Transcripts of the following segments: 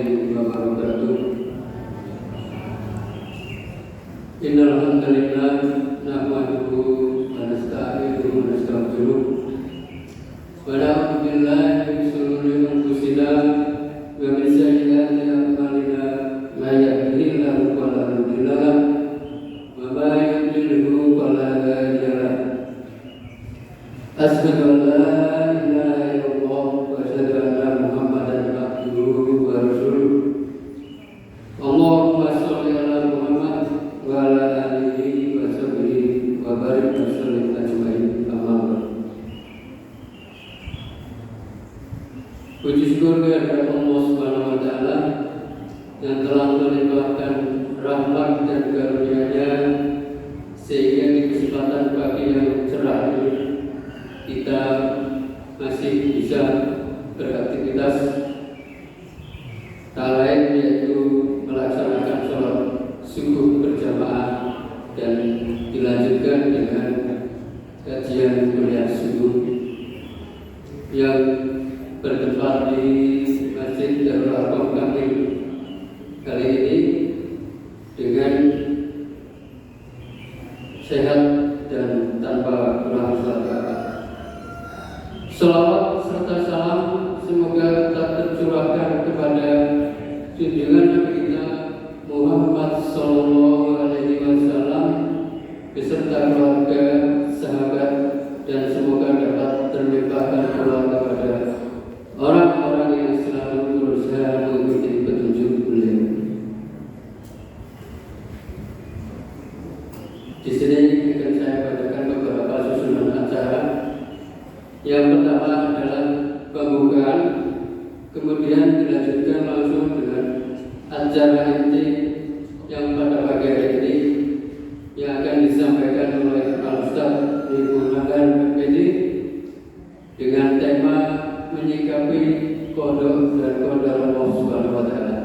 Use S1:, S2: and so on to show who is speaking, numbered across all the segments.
S1: warahmatullahi wabarakatuh. Innal hamdalillah nahmaduhu wa nasta'inuhu wa nastaghfiruh wa na'udzu billahi min shururi anfusina wa min sayyiati a'malina may yahdihillahu fala mudilla lahu wa may yudlilhu fala hadiya lahu. Asyhadu an la ilaha illallah wa asyhadu anna Muhammadan abduhu wa rasuluh. Allahumma shalli ala Muhammad wa ala alihi wa sahbihi wa barik wa sallim ajmain. Amma ba'd. Puji syukur kepada Allah Subhanahu wa taala yang telah melimpahkan rahmat dan karunia-Nya sehingga di kesempatan pagi yang cerah ini kita masih bisa beraktivitas tak lain yaitu melaksanakan sholat subuh berjamaah dan dilanjutkan dengan kajian kuliah subuh yang bertempat di Masjid Darul Arqam Kamil kali ini dengan sehat dan tanpa kurang satu. Salawat serta salam semoga tetap tercurahkan kepada junjungan Nabi kita Muhammad Sallallahu Alaihi Wasallam beserta keluarga, sahabat, dan semoga dapat terlimpahkan pula kepada orang-orang yang selalu berusaha mengikuti petunjuk beliau. Di sini akan saya bacakan beberapa susunan acara. Yang pertama adalah pembukaan, kemudian dilanjutkan langsung dengan acara inti yang pada pagi hari ini yang akan disampaikan oleh Al-Ustaz Ibu PD dengan tema menyikapi qada dan qadar Allah Subhanahu wa taala.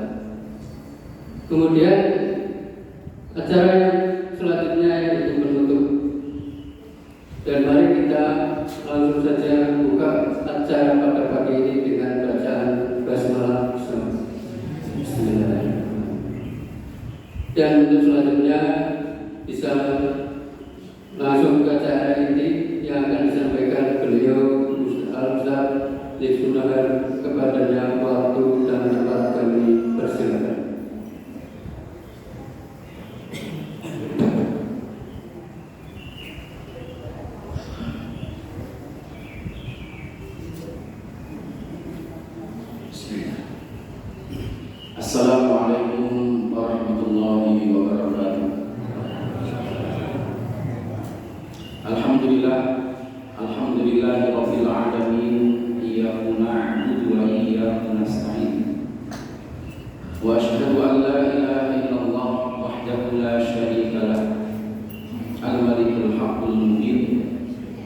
S1: Kemudian acara yang selanjutnya yaitu penutup. Dan mari kita langsung saja buka acara pada pagi ini dengan bacaan basmalah bersama. Bismillahirrahmanirrahim. Dan untuk selanjutnya bisa langsung ke acara inti yang akan disampaikan beliau Al-Ustaz Disunahan. Kepadanya waktu dan tempat kami persilakan.
S2: Assalamualaikum warahmatullahi wabarakatuh. Alhamdulillahirabbil alamin. Iyyaku na'budu wa iyyaku nasta'in. Wa asyhadu an la ilaha illallah wahdahu la syarika lah. Al-malikul haqqul mubin.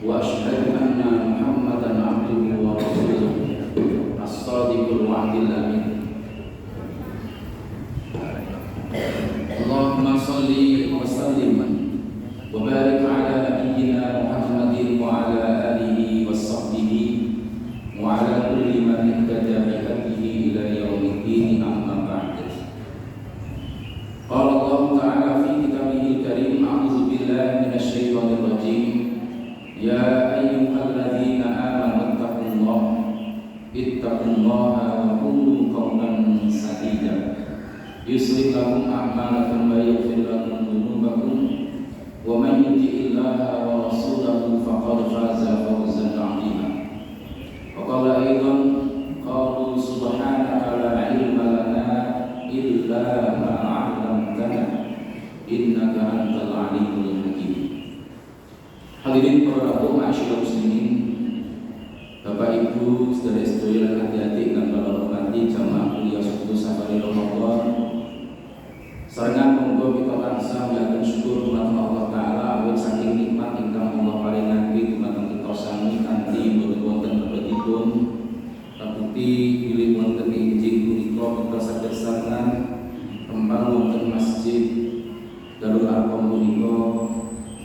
S2: Wa asyhadu anna Muhammadan abduhu wa rasuluh. As-sadiqul wa'dil amin. Allahumma salli wa sallim wa barik ala nabiyyina Muhammadin wa ala alihi wa sahbihi wa ala kulli man ihtada bi hadihi ila yaumiddin, amma ba'd. Qala Allah ta'ala fi kitabihil karim, a'udzu billahi minasy syaithanir rajim. Ya ayyuhalladzina amanu ittaqullaha wa qulu qawlan sadida. Yuslih lakum a'malakum wa yaghfir lakum dhunubakum wa man yuti'illaha wa rasulahu faqad faza fawzan 'azima. Wa qala aidan qalu subhanaka la 'ilma lana illa ma 'allamtana innaka antal 'alimul hakim. Hadirin para ma'asyiral muslimin, Bapak Ibu, saudara-saudari yang hati-hati dan kula hormati jamaah kuliah subuh safari Ramadan. Sarengan monggo kita tansah nyatur syukur dumateng Allah taala awit saking nikmat ingkang Allah paringaken dumateng kita sami kanthi boten wonten lebetipun. Kabukti bilih wonten injil punika kita saged sarengan tembang wonten Masjid Darul Arqam punika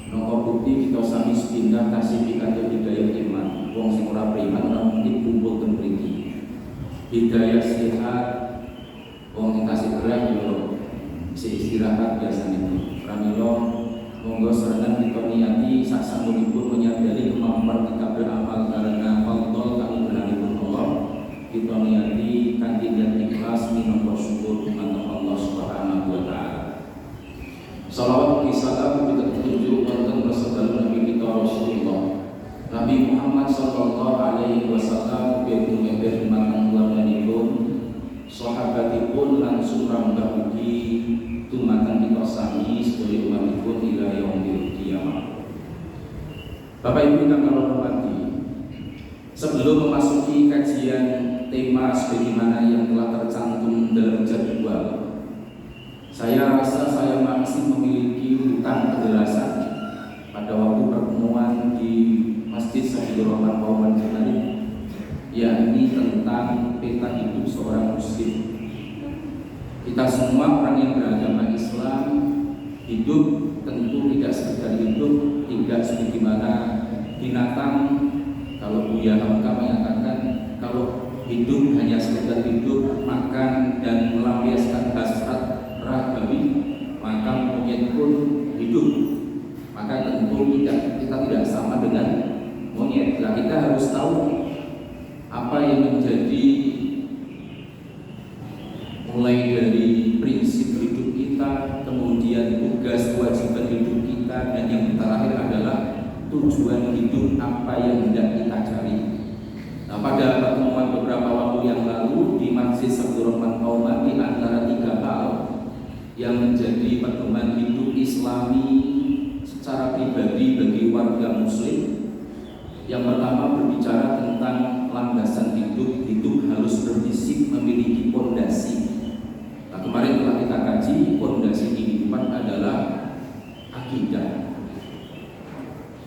S2: napa bukti kita sami sepindah tasih pikantuk hidayah iman. Wong sing ora priman ora mungkin kumpul ten mriki. Hidayah sehat wong sing tasih gerak yo isi istirahat biasanya itu. Pramila monggo serangan kita niati sasampunipun menyadari kemampuan kita beramal karena fadhol kanugrahanipun Allah. Kita niati kanthi niat ikhlas minangka syukur marang Allah Subhanahu wa taala. Salawat salam kita tuju wonten rasul Nabi kita Rasulullah Nabi Muhammad sallallahu alaihi wasallam betul betul marang keluarganipun, sahabatipun lan surambah ugi dumateng kita sami sedaya umatipun ila yaumil qiyamah. Bapak Ibu kang kula hormati, sebelum memasuki kajian tema sebagaimana yang telah tercantum dalam jadwal, saya rasa saya masih memiliki hutang kejelasan pada waktu pertemuan di Masjid Sayyidul Rahman Pauman Jakarta, yakni tentang peta hidup seorang muslim. Kita semua orang yang beragama Islam hidup tentu tidak sekedar hidup, tidak sebagaimana binatang. Kalau Buya Hamka mengatakan kalau hidup hanya sekedar hidup, makan dan melampiaskan hasrat ragawi, maka monyet pun hidup. Maka tentu kita tidak sama dengan monyet. Nah, kita harus tahu apa yang menjadi mulai dari prinsip hidup kita, kemudian tugas kewajiban hidup kita, dan yang terakhir adalah tujuan hidup apa yang hendak kita cari. Nah, pada pertemuan beberapa waktu yang lalu di Masjid Sayyidul Rahman Pauman, di antara 3 hal yang menjadi pedoman hidup Islami secara pribadi bagi warga muslim, yang pertama berbicara tentang landasan hidup. Hidup harus berbisik memiliki pondasi. Nah, kemarin telah kita kaji pondasi kehidupan adalah akidah,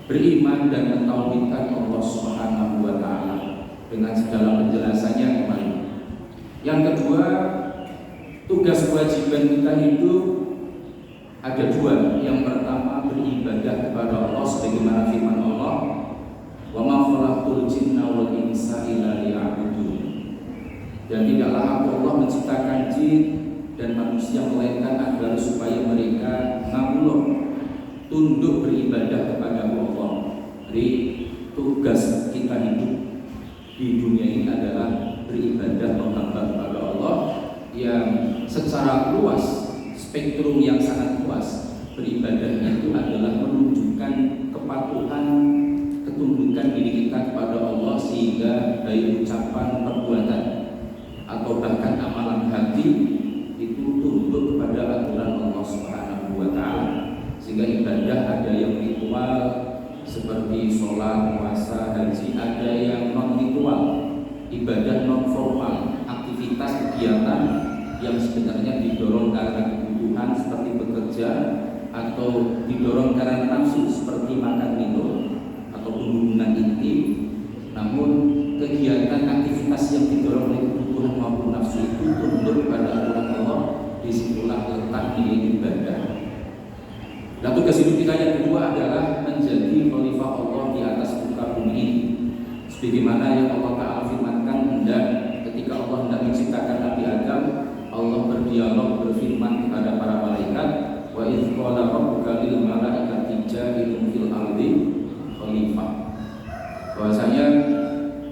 S2: beriman dan mentauhidkan Allah Subhanahu wa taala dengan segala penjelasannya kemarin. Yang kedua, tugas kewajiban kita hidup ada 2. Yang pertama beribadah kepada Allah sebagaimana firman Allah, wa ma khalaqtul jinna wal insa illa liya'budun. Dan tidaklah aku Allah menciptakan jin dan manusia melainkan agar supaya mereka ngabulur, tunduk beribadah kepada Allah. Jadi tugas kita hidup di dunia ini adalah beribadah menghamba kepada Allah yang secara luas, spektrum yang sangat luas. Beribadah itu adalah menunjukkan kepatuhan, ketundukan diri kita kepada Allah, sehingga baik ucapan, perbuatan atau bahkan amalan hati itu tunduk kepada aturan Allah Subhanahu wa taala. Sehingga ibadah ada yang ritual seperti sholat, puasa, haji, ada yang non ritual, ibadah non formal, aktivitas kegiatan yang sebenarnya didorong karena kebutuhan seperti bekerja atau didorong karena nafsu seperti makan minum ataupun hubungan intim. Namun kegiatan aktivitas yang didorong oleh kebutuhan maupun nafsu itu tunduk kepada aturan Allah, disitulah letak nilai ibadah. Dan tugas hidup kita yang kedua adalah menjadi khalifah Allah di atas muka bumi ini. Sebagaimana yang Allah Ta'ala firmankan hendak ketika Allah hendak menciptakan Nabi Adam, Allah berdialog berfirman kepada para malaikat, wa idz qala rabbuka lil malaikati ja'ilun fil ardi khalifah. Bahwasanya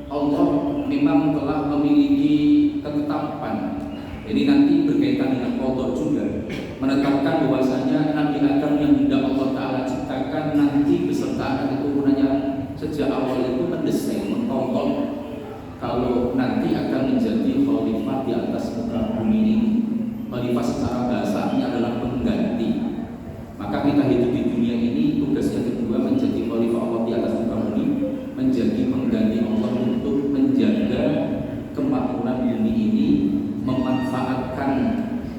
S2: Allah memang telah memiliki ketetapan. Ini nanti berkaitan dengan qada juga, menetapkan bahwasanya Nabi Adam yang hendak Allah Ta'ala ciptakan nanti beserta anak keturunannya sejak awal itu mendesain, mengontrol kalau nanti akan menjadi khalifah di atas muka bumi ini. Khalifah secara bahasanya adalah pengganti. Maka kita hidup di dunia ini, tugas yang kedua menjadi khalifah Allah di atas muka bumi, menjadi pengganti Allah untuk menjaga kemakmuran bumi ini, memanfaatkan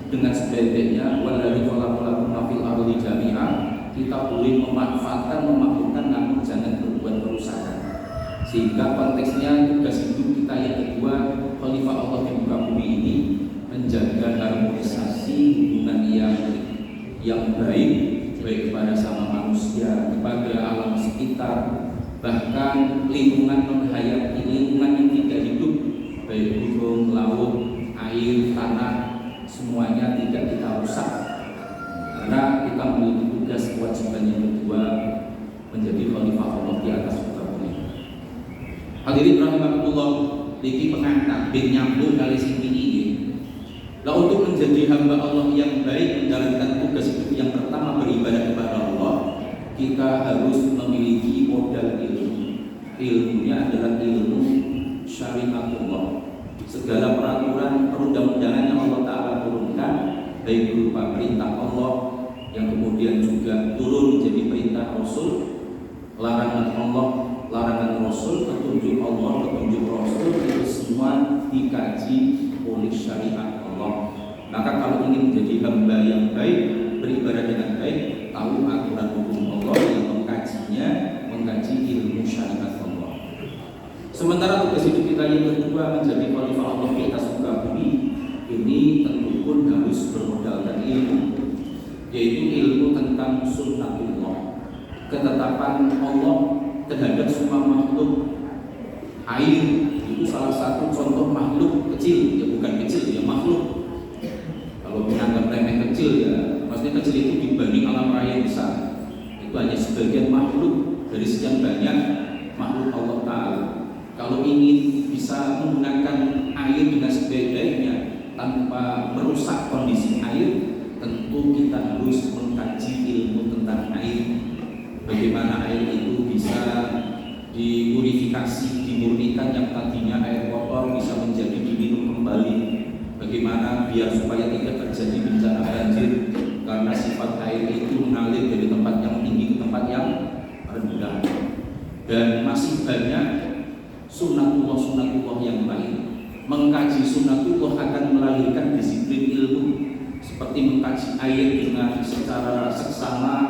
S2: dengan sebaik-baiknya. Wallahi khalaqalakum ma fil ardi jami'a. Kita boleh memanfaatkan, memakmurkan, namun jangan berbuat kerusakan. Sehingga konteksnya tugas hidup kita yang kedua, khalifah Allah di muka bumi ini, menjaga harmonisasi hubungan yang baik kepada sama manusia, kepada alam sekitar, bahkan lingkungan menghayati, lingkungan yang tidak hidup, baik gunung, laut, air, tanah, rusak. Karena kita memiliki tugas kewajiban yang kedua menjadi khalifah Allah di atas muka bumi. Hadirin rahimakumullah, niki pengantar ben nyambung kali sing ini. Lah untuk menjadi hamba Allah yang baik menjalankan tugas hidup yang pertama beribadah kepada Allah, kita harus memiliki modal ilmu. Ilmunya adalah ilmu syariatullah. Segala peraturan perundang-undangan yang Allah Ta'ala turunkan, baik berupa perintah Allah yang kemudian juga turun menjadi perintah Rasul, larangan Allah, larangan Rasul, petunjuk Allah, petunjuk Rasul, itu semua dikaji oleh syariat Allah. Maka kalau ingin menjadi hamba yang baik, beribadah dengan baik, tahu aturan hukum Allah yang mengkajinya, mengkaji ilmu syariat Allah. Sementara tugas hidup kita yang kedua menjadi khalifah Allah di atas muka bumi, ini tentu pun harus bermodalkan ilmu, yaitu ilmu tentang sunnatullah, ketetapan Allah terhadap semua makhluk. Air itu salah satu contoh makhluk kecil, ya bukan kecil, ya makhluk. Kalau menganggap remeh kecil, ya maksudnya kecil itu dibanding alam raya besar. Itu hanya sebagian makhluk dari sekian banyak makhluk Allah Ta'ala. Kalau ingin bisa menggunakan air dengan sebaik-baiknya tanpa merusak kondisi air, tentu kita harus mengkaji ilmu tentang air. Bagaimana air itu bisa dipurifikasi, dimurnikan yang tadinya air kotor bisa menjadi diminum kembali. Bagaimana biar supaya tidak terjadi bencana banjir karena sifat air itu mengalir dari tempat yang tinggi ke tempat yang rendah. Dan masih banyak sunnatullah yang lain. Mengkaji sunnatullah akan melahirkan disiplin ilmu, seperti mengkaji air dengan secara seksama,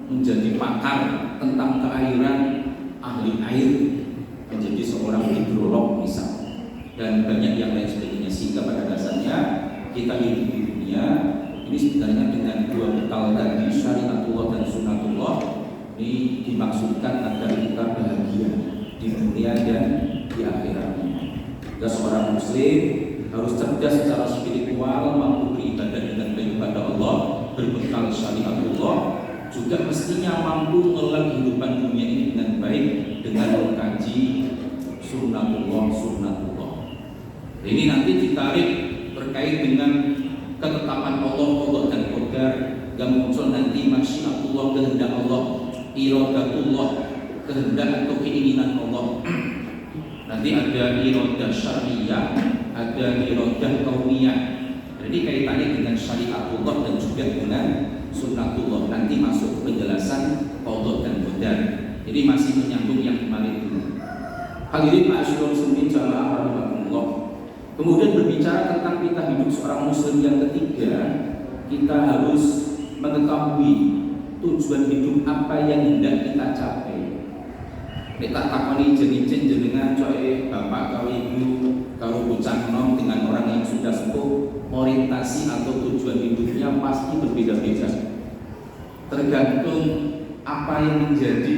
S2: menjadi pakar tentang keairan, ahli air, menjadi seorang hidrolog misal, dan banyak yang lain sebagainya. Sehingga pada dasarnya kita hidup di dunia ini sebenarnya dengan dua bekal tadi, syariatullah dan sunnatullah, ini dimaksudkan agar kita bahagia di dunia dan di akhiratnya. Dan seorang muslim harus cerdas secara spiritual, mampu beribadah dengan baik kepada Allah, berbekal syariatullah, juga mestinya mampu mengelola kehidupan dunia ini dengan baik dengan mengkaji sunnatullah. Ini nanti ditarik terkait dengan ketetapan Allah, qada dan qadar, yang muncul nanti masyiatullah, kehendak Allah, iradatullah, kehendak atau keinginan Allah. Nanti ada iradah syariah, ada iradah kauniyah. Jadi kaitannya dengan syariatullah dan juga dengan sunnatullah. Nanti masuk penjelasan qada dan qadar. Jadi masih menyambung yang kemarin dulu. Hadirin ma'asyiral muslimin jamaah rahimakumullah. Kemudian berbicara tentang kita hidup seorang muslim yang ketiga, kita harus mengetahui tujuan hidup apa yang hendak kita capai. Kita takoni jenis jenengan coy bapak kau ibu kau bocah nom dengan orang yang sudah sepuh, orientasi atau tujuan hidupnya pasti berbeda-beda. Tergantung apa yang menjadi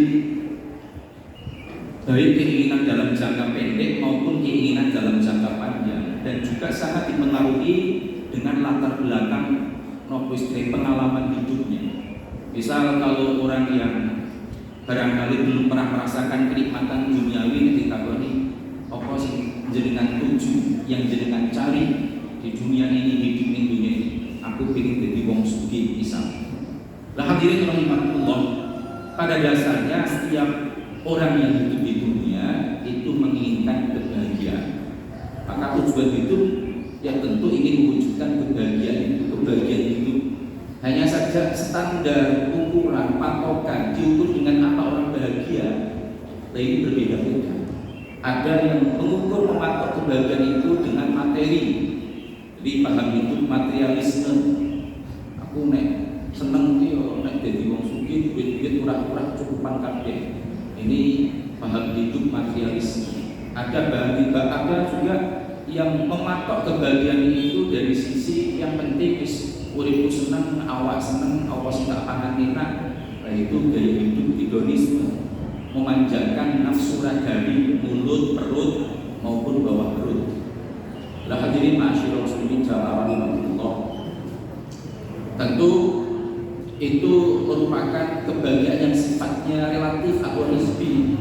S2: baik keinginan dalam jangka pendek maupun keinginan dalam jangka panjang, dan juga sangat dipengaruhi dengan latar belakang pengalaman hidupnya. Misal kalau orang yang barangkali belum pernah merasakan kenikmatan duniawi, ditakoni apa sih jenengan tuju yang jenengan cari di dunia ini, hidup di dunia ini. Aku ingin jadi wong sugih misal. Lah hadirin rahimakumullah, pada dasarnya setiap orang yang hidup di dunia itu menginginkan kebahagiaan. Maka tujuan hidup yang tentu ingin mewujudkan kebahagiaan hidup. Hanya saja standar, ukuran, patokan diukur dengan apa orang bahagia, ini berbeda-beda. Ada yang mengukur mematok kebahagiaan itu dengan materi. Jadi paham hidup materialisme. Aku nek seneng yo nek dadi wong sugih, duit-duit murah-murah cukupan kabeh. Ini paham hidup materialisme. Ada juga yang mematok kebahagiaan itu dari sisi yang penting uripku seneng, awak seneng, apa sing tak pangan enak. Nah itu gaya hidup hedonisme, memanjakan nafsu ragawi, mulut, perut maupun bawah perut. Lah hadirin ma'asyiral muslimin jamaah rahimakumullah. Tentu itu merupakan kebahagiaan yang sifatnya relatif atau nisbi.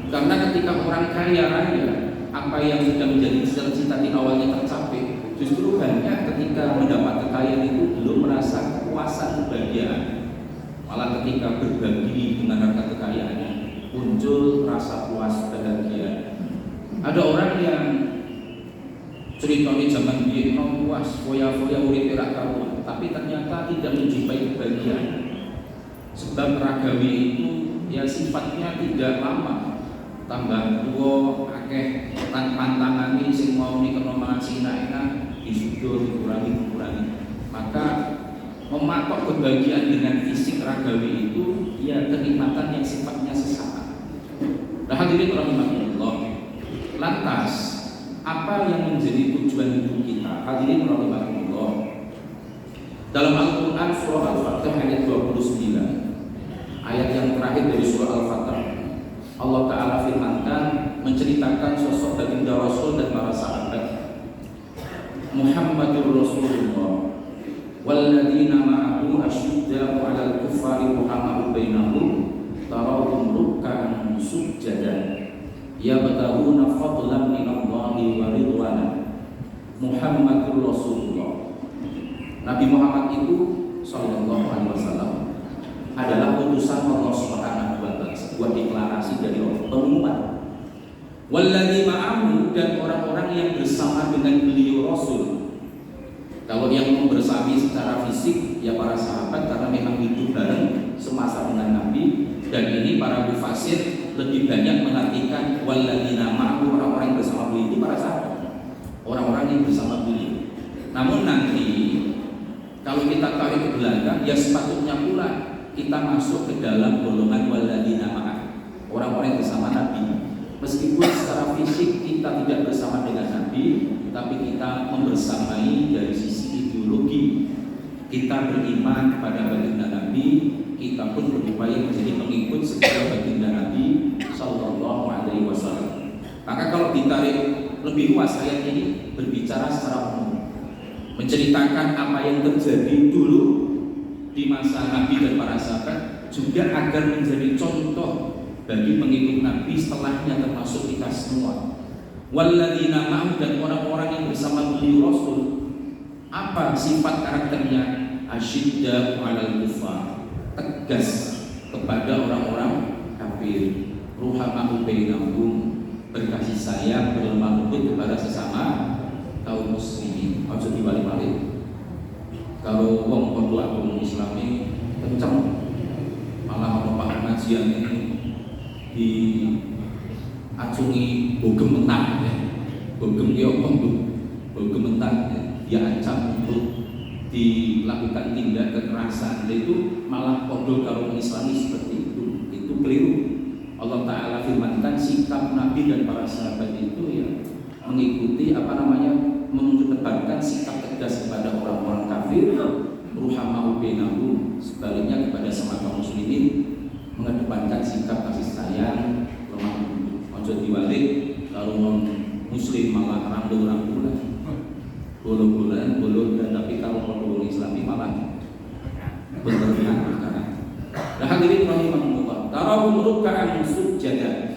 S2: Karena ketika orang kaya raya, apa yang sudah menjadi cita-cita di awalnya tercapai, justru banyak ketika mendapat kekayaan itu belum merasa kepuasan kebahagiaan. Malah ketika berbagi dengan harta kekayaannya muncul rasa puas bahagia. Ada orang yang ceritanya zaman biyen puas, foya-foya urip ra karuan, tapi ternyata tidak menjumpai kebahagiaan. Sebab ragawi itu ya sifatnya tidak lama. Tambah tua akeh tantangan sing mau dikena mangan sing enak disudur dikurangi. Maka mematok kebahagiaan dengan fisik ragawi itu ya kenikmatan yang sifatnya sesaat. Nah, hadirin rahimahullah. Lantas apa yang menjadi tujuan hidup kita? Hadirin rahimahullah. Dalam Al-Qur'an surah Al-Fatih ayat 29, ayat yang terakhir dari surah Al-Fatih, Allah Ta'ala firmankan menceritakan sosok baginda Rasul dan para sahabat. Muhammadur Rasulullah walladzina ma'ahu asyidda'u 'alal kuffari ruhama'u bainahum tarahum ruk'an sujjadan yabtaghuna fadlan minallahi wa ridwana. Muhammadur Rasulullah, Nabi Muhammad itu sallallahu alaihi wasallam adalah utusan Allah Subhanahu wa taala, sebuah deklarasi dari Allah, pengumuman. Walladzi ma'ahu, dan orang-orang yang bersama dengan beliau Rasul. Kalau yang bersami secara fisik ya para sahabat, karena memang hidup bareng semasa dengan Nabi. Dan ini para mufasir lebih banyak mengartikan walladzina ma'ahu, orang-orang yang bersama beliau itu para sahabat, orang-orang yang bersama beliau. Namun nanti kalau kita tarik ke belakang, ya sepatutnya pula kita masuk ke dalam golongan walladzina ma'ahu, orang-orang yang bersama Nabi. Meskipun secara fisik kita tidak bersama dengan Nabi, tapi kita membersamai dari sisi ideologi. Kita beriman kepada baginda Nabi, kita pun berupaya menjadi pengikut setia baginda Nabi sallallahu alaihi wasallam. Maka kalau ditarik lebih luas, ayat ini berbicara secara umum, menceritakan apa yang terjadi dulu di masa Nabi dan para sahabat, juga agar menjadi contoh bagi pengikut Nabi setelahnya, termasuk kita semua. Walladzina ma'ahu, dan orang-orang yang bersama beliau Rasul. Apa sifat karakternya? Asyidda'u 'alal kuffar, tegas kepada orang-orang kafir. Ruhama'u bainahum, berkasih sayang, berlemah lembut kepada sesama kaum muslimin. Ojo diwali-wali. Kalau wong padha agama Islam ini kenceng, malah ana pengajian ini diacungi bogem mentah ya. Bogem dia bogem mentah ya. Dia ancam untuk dilakukan tindak kekerasan. Itu malah podo kalau Islami seperti itu keliru. Allah Ta'ala firmankan sikap Nabi dan para sahabat itu ya mengikuti mengedepankan sikap tegas kepada orang-orang kafir, ruhama'u bainahum, sebaliknya kepada semua muslimin mengedepankan sikap kasih sayang, lemah lembut. Ojo diwalik kalau non muslim malah rangkul-rangkulan, bolong-bolan, tapi kalau orang Islami malah berlebihan. Nah, hadirin rahimahumullah, tarahum ruk'an sujjadan.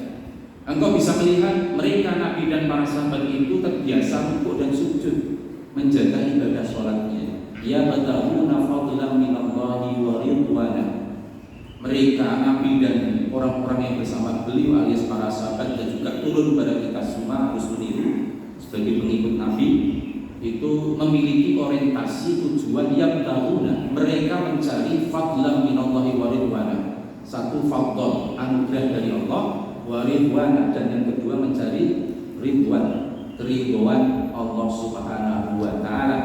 S2: Engkau bisa melihat mereka Nabi dan para sahabat itu terbiasa rukuk dan sujud, menjaga ibadah sholatnya. Ya bataghuna fadlan minallahi wa ridwana. Mereka Nabi dan orang-orang yang bersama beliau alias para sahabat, dan juga turun pada kita semua harus meniru sebagai pengikut Nabi, itu memiliki orientasi tujuan yang tahuna. Mereka mencari fadlan minallahi wa ridwana, satu fadl anugerah dari Allah, wa ridwana, dan yang kedua mencari ridwan, keridhaan Allah Subhanahu wa taala.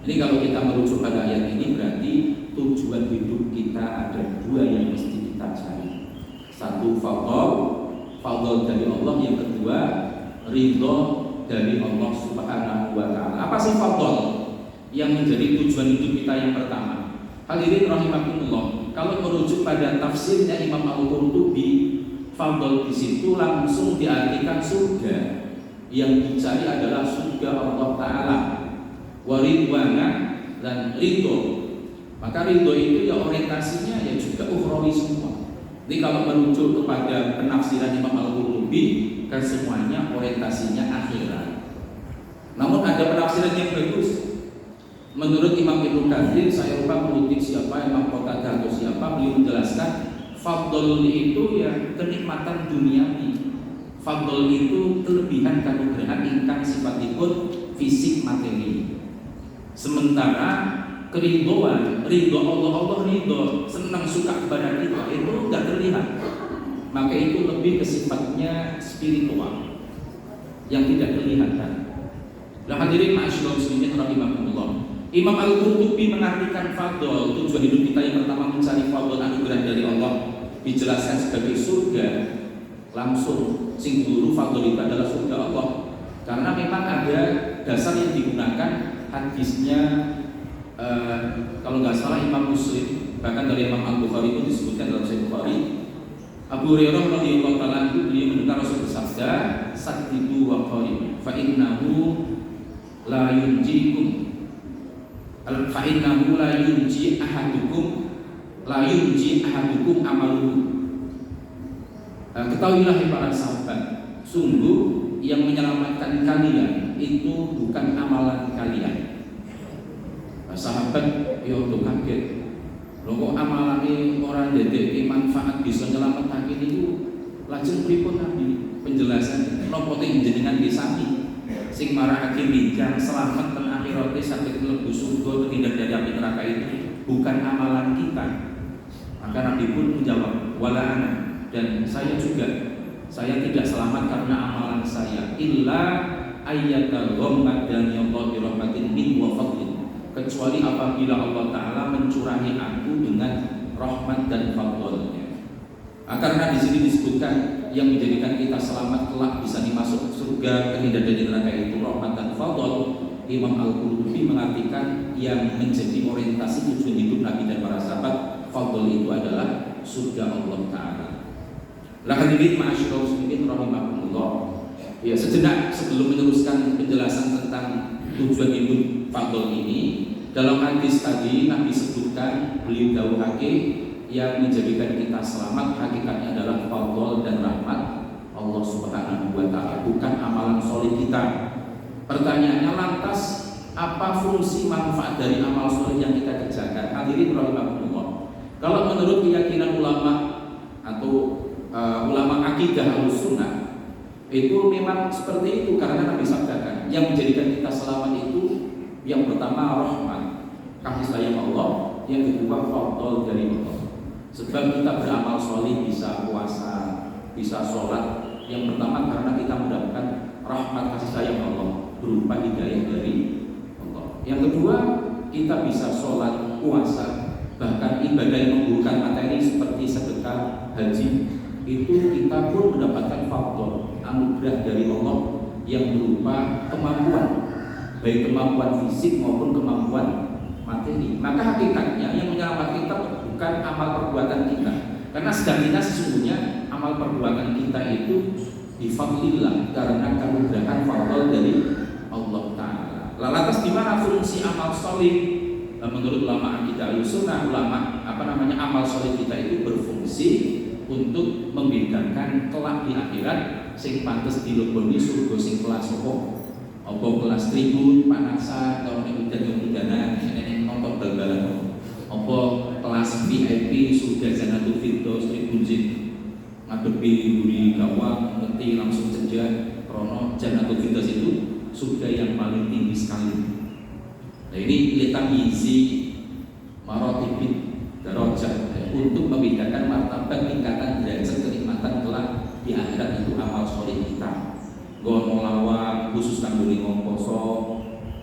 S2: Ini kalau kita merujuk pada ayat ini berarti tujuan hidup kita ada dua yang mesti kita cari. Satu fadl dari Allah, yang kedua ridho dari Allah Subhanahu wa taala. Apa sih fadl yang menjadi tujuan hidup kita yang pertama? Hadirin rahimakumullah, kalau merujuk pada tafsirnya Imam Al-Qurtubi, fadl di situ langsung diartikan surga. Yang dicari adalah surga Allah Ta'ala, waridwana, dan ridho Maka ridho itu ya orientasinya ya juga ukhrawi semua. Jadi kalau merujuk kepada penafsiran Imam Al-Qurtubi kan semuanya orientasinya akhirat. Namun ada penafsiran yang bagus. Menurut Imam Ibnu Katsir, saya lupa mengutip siapa, Imam Qatadah atau siapa, beliau menjelaskan fadl itu ya kenikmatan duniawi. Fadl itu kelebihan kanugrahan ingkang sifatipun fisik materi. Sementara keridhoan, ridho Allah ridho, senang suka kepada kita itu enggak terlihat. Maka itu lebih ke sifatnya spiritual yang tidak kelihatan. Nah, hadirin ma'asyiral muslimin rahimakumullah. Imam Al-Qurtubi mengartikan fadl, tujuan hidup kita yang pertama mencari fadl anugerah dari Allah, dijelaskan sebagai surga langsung. Sing dulu fadl itu adalah surga Allah. Karena memang ada dasar yang digunakan hadisnya, kalau nggak salah Imam Muslim, bahkan dari Imam Al-Bukhari itu disebutkan dalam Sahih Bukhari. Abu Hurairah radhiyallahu taala anhu beliau mendengar Rasul bersabda, "Saddidu wa qarib, fa innahu la yunjikum." Fa'innahu la yunji ahadukum amaluhu. Ketahuilah para sahabat, sungguh yang menyelamatkan kalian itu bukan amalan kalian. Sahabat yo tuh kaget. Lho kok amalane ora ndadekake manfaat bisa nyelametake niku. Lajeng pripun Nabi penjelasan napa teng jenengan disami sing marakake bincang selamat ten akhirate saged mlebu surga terhindar dari api neraka itu bukan amalan kita. Maka Nabi pun menjawab, wala ana, dan saya juga, saya tidak selamat karena amalan saya, illa ayyatal ghammadani Allah bi rahmatin min wa fadlin, kecuali apabila Allah Taala mencurahi aku dengan rahmat dan fadlnya. Karena di sini disebutkan yang menjadikan kita selamat kelak bisa dimasuk surga terhindar dari neraka itu rahmat dan fadl. Imam Al-Qurtubi mengartikan yang menjadi orientasi tujuan hidup Nabi dan para sahabat, fadl itu adalah surga Allah Ta'ala. Lah hadirin ma'asyiral muslimin rahimakumullah. Ya, sejenak sebelum meneruskan penjelasan tentang tujuan hidup fadl ini, dalam hadis tadi Nabi sebutkan, beliau dawuhake yang menjadikan kita selamat hakikatnya adalah fadl dan rahmat Allah Subhanahu wa taala, bukan amalan soleh kita. Pertanyaannya, lantas apa fungsi manfaat dari amal soleh yang kita kerjakan? Hadirin rahimakumullah. Kalau menurut keyakinan ulama atau ulama akidah Ahlussunnah itu memang seperti itu, karena Nabi sabdakan yang menjadikan kita selamat itu yang pertama rahmat, kasih sayang Allah, yang kedua fadl dari Allah. Sebab kita beramal soleh, bisa puasa, bisa sholat, yang pertama karena kita mendapatkan rahmat kasih sayang Allah berupa hidayah dari Allah. Yang kedua, kita bisa sholat, puasa, bahkan ibadah yang menggugurkan materi seperti sedekah, haji, itu kita pun mendapatkan faktor anugerah dari Allah yang berupa kemampuan, baik kemampuan fisik maupun kemampuan materi. Maka hakikatnya yang menyelamatkan kita bukan amal perbuatan kita, karena sejatinya sesungguhnya amal perbuatan kita itu bifadlillah, karena kemudahan fadl dari Allah Ta'ala. Lantas di mana fungsi amal soleh? Menurut ulama akidah Ahlussunnah, amal soleh kita itu berfungsi untuk membedakan kelak di akhirat sing pantes dileboni surga sing kelas opo, apa kelas tribun panasan atau udan-udanan nek nonton bal-balan, apa kelas VIP surga Jannatul Firdaus tribun sing ngadepi buri gawang ngerti langsung saja krono Jannatul Firdaus itu surga yang paling tinggi sekali. Nah ini letak isi marotibit darajat untuk membedakan martabat tingkatan derajat kenikmatan kelak di akhirat itu amal soleh kita. Gono lawang khusus kanggo ngomposo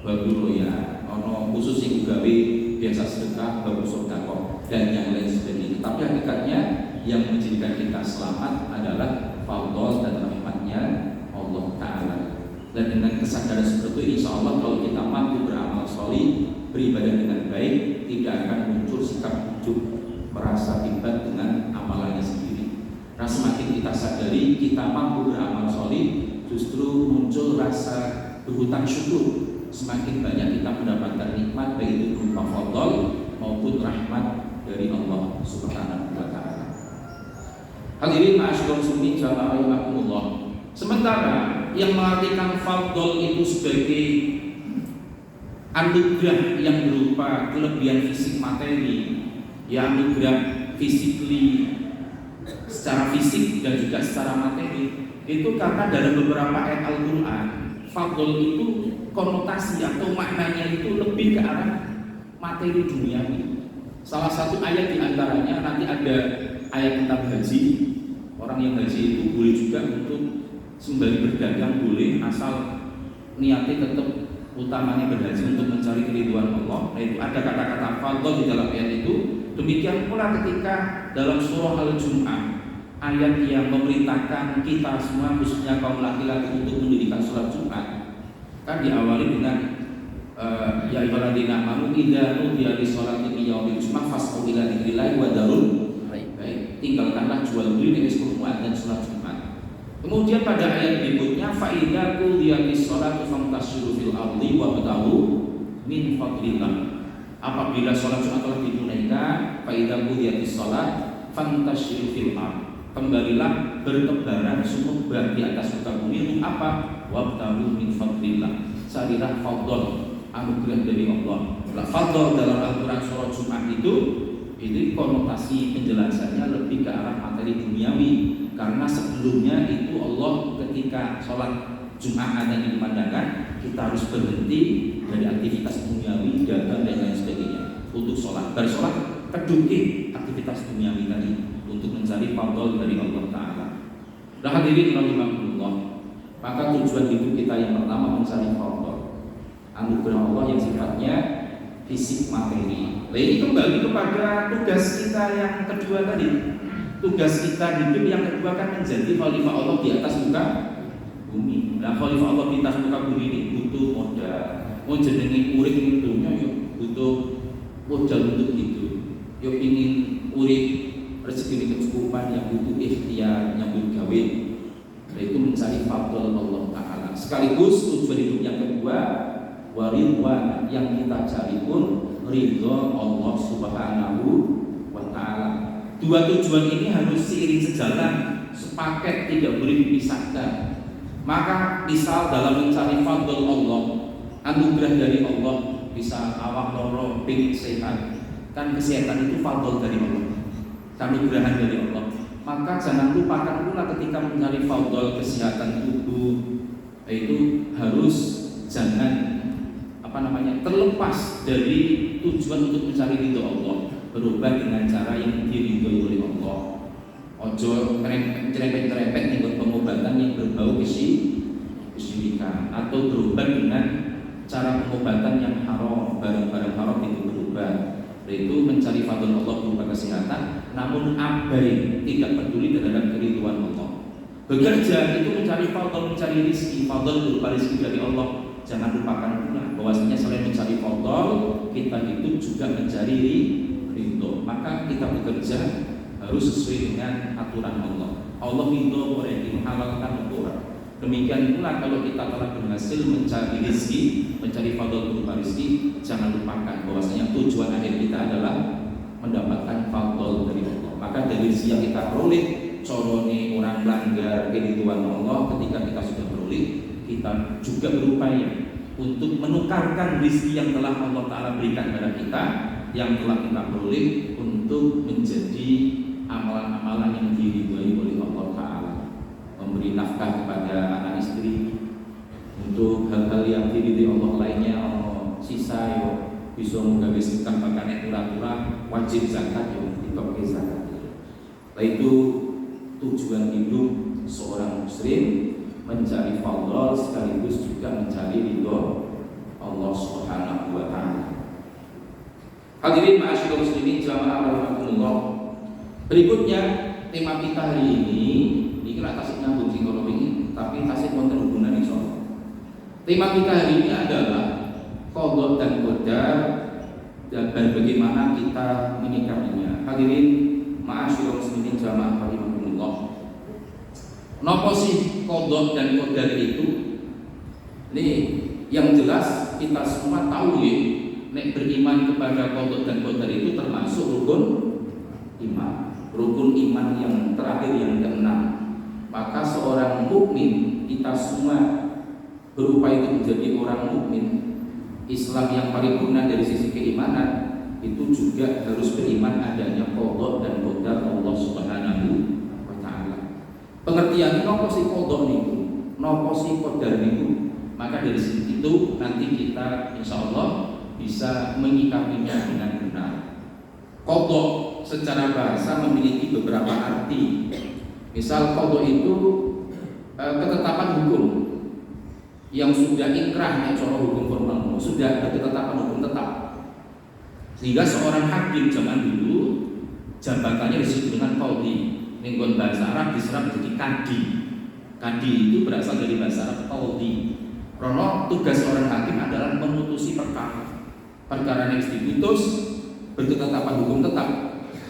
S2: bagus ya, ono khusus yang gawe biasa sedekah bagus sedekah dan yang lain sebagainya. Tapi hakikatnya yang menjadikan kita selamat adalah fadl dan rahmatnya Allah Ta'ala. Dan dengan kesadaran seperti itu, insya Allah kalau kita mampu beramal soleh, beribadah dengan baik, tidak akan muncul sikap ujub merasa hebat dengan amalannya sendiri. Nah semakin kita sadari kita mampu beramal soleh, justru muncul rasa berhutang syukur. Semakin banyak kita mendapatkan nikmat baik itu berupa fadl maupun rahmat dari Allah Subhanahu wa taala. Hadirin ma'asyiral muslimin jamaah rahimakumullah. Sementara yang mengartikan fadl itu sebagai anugerah yang berupa kelebihan fisik materi, ya anugerah physically secara fisik dan juga secara materi, itu karena dalam beberapa ayat Al-Quran fadl itu konotasi atau maknanya itu lebih ke arah materi duniawi. Salah satu ayat diantaranya nanti ada ayat tentang haji. Orang yang haji itu boleh juga untuk sembari berdagang boleh, asal niatnya tetap utamanya berhaji untuk mencari keridhaan Allah. Nah itu ada kata-kata fadl di dalam ayat itu. Demikian pula ketika dalam surah Al-Jum'ah, ayat yang memerintahkan kita semua khususnya kaum laki-laki untuk mendirikan sholat Jumat, kan diawali dengan ya ayyuhalladzina amanu idza nudiya lis-sholati min yaumil jum'ah fas'au ila dzikrillahi wa dzarul baik, tinggalkanlah jual beli di Jumat dan sholat Jumat. Kemudian pada ayat berikutnya fa idza qudiyatis sholatu famtashiru fil ardi wabtaghu min fadlillah. Apabila sholat Jumat telah ditunaikan, fa idza qudiyatis sholat fantashiru fil ardi, kembalilah bertebaran sumber di atas muka bumi. Apa? Wabtaghu min fadlillah, carilah fadl, anugerah dari Allah. Fadl dalam Al-Quran surah Jumat itu konotasi penjelasannya lebih ke arah materi duniawi, karena sebelumnya itu Allah ketika sholat Jumat ada dikumandangkan kita harus berhenti dari aktivitas duniawi, dagang dan lain sebagainya untuk sholat. Dari sholat keduki aktivitas duniawi tadi untuk mencari fadl dari Allah Ta'ala. Nah hadirin rahimakumullah, maka tujuan hidup kita yang pertama mencari fadl, anugerah Allah yang sifatnya fisik materi. Nah ini kembali kepada tugas kita yang kedua tadi. Tugas kita hidup yang kedua kan menjadi khalifah Allah di atas muka bumi. Nah khalifah Allah di atas muka bumi ini butuh modal. Mau jenenge urip ning dunya yo butuh modal untuk hidup. Yo ingin urip rezeki kecukupan yang butuh ikhtiar, yang butuh gawe. Yaitu mencari fadl Allah Ta'ala. Sekaligus tujuan hidup yang kedua waridwan, yang kita cari pun ridho Allah Subhanahu wa Ta'ala. Dua tujuan ini harus seiring sejalan, sepaket, tidak boleh dipisahkan. Maka misal dalam mencari fadl Allah, anugerah dari Allah, bisa awak loro ping sehat, kan kesehatan itu fadl dari Allah, anugerah dari Allah. Maka jangan lupakan pula ketika mencari fadl kesehatan tubuh, itu harus jangan terlepas dari tujuan untuk mencari ridho Allah, berubah dengan cara yang diridhoi oleh Allah. Ojo cerepet-cerepet dengan pengobatan yang berbau kesyirikan, atau berubah dengan cara pengobatan yang haram, barang-barang haram itu berubah. Yaitu mencari fadl Allah berupa kesehatan, namun abai, tidak peduli terhadap keridhaan Allah. Bekerja itu mencari fadl, mencari rizki, fadl berupa rizki dari Allah. Jangan lupakan pula bahwasanya selain mencari fadl, kita itu juga mencari ridho. Maka kita bekerja harus sesuai dengan aturan Allah. Allah ridho boleh dihalalkan untuk. Demikian pula kalau kita telah berhasil mencari rezeki, mencari fadl berupa rezeki, jangan lupakan bahwasanya tujuan akhir kita adalah mendapatkan fadl dari Allah. Maka dari rezeki yang kita peroleh, corone orang melanggar keridhaan Allah, ketika kita sudah peroleh, kita juga berupaya untuk menukarkan rezeki yang telah Allah Ta'ala berikan kepada kita, yang telah kita peroleh, untuk menjadi amalan-amalan yang diridhoi oleh Allah Ta'ala. Memberi nafkah kepada anak istri, untuk hal-hal yang diridhoi Allah lainnya, sisa yo bisa menggawe sedekah makane tura-tura wajib zakat yo ditoke zakat. Itu tujuan hidup seorang muslim, mencari fadl sekaligus juga mencari ridho Allah Subhanahu wa Ta'ala. Hadirin ma'asyiral muslimin jamaah rahimakumullah. Berikutnya tema kita hari ini kira tasik nyambung sing kalau ini, tapi tasik wonten hubungan iso. Tema kita hari ini adalah qadha dan qadar dan bagaimana kita menyikapinya. Hadirin ma'asyiral muslimin jamaah rahimakumullah. Napa sih qadha dan qadar itu? Nih, yang jelas kita semua tahu ya, nek beriman kepada qada dan qadar itu termasuk rukun iman. Rukun iman yang terakhir yang keenam. Maka seorang mukmin, kita semua berupaya untuk menjadi orang mukmin, Islam yang paripurna dari sisi keimanan itu juga harus beriman adanya qada dan qadar Allah Subhanahu wa taala. Pengertian nopo si qada niku, nopo si qadar niku. Maka dari sisi itu nanti kita insyaallah bisa menyikapinya dengan benar. Qada secara bahasa memiliki beberapa arti. Misal qada itu ketetapan hukum yang sudah inkrah cara hukum formal, sudah ada ketetapan hukum tetap. Sehingga seorang hakim zaman dulu jabatannya disebut dengan qadhi. Ning bahasa Arab diserap menjadi kadi. Kadi itu berasal dari bahasa Arab qadhi. Karena tugas seorang hakim adalah memutusi perkara. Perkara yang diputus berketetapan hukum tetap,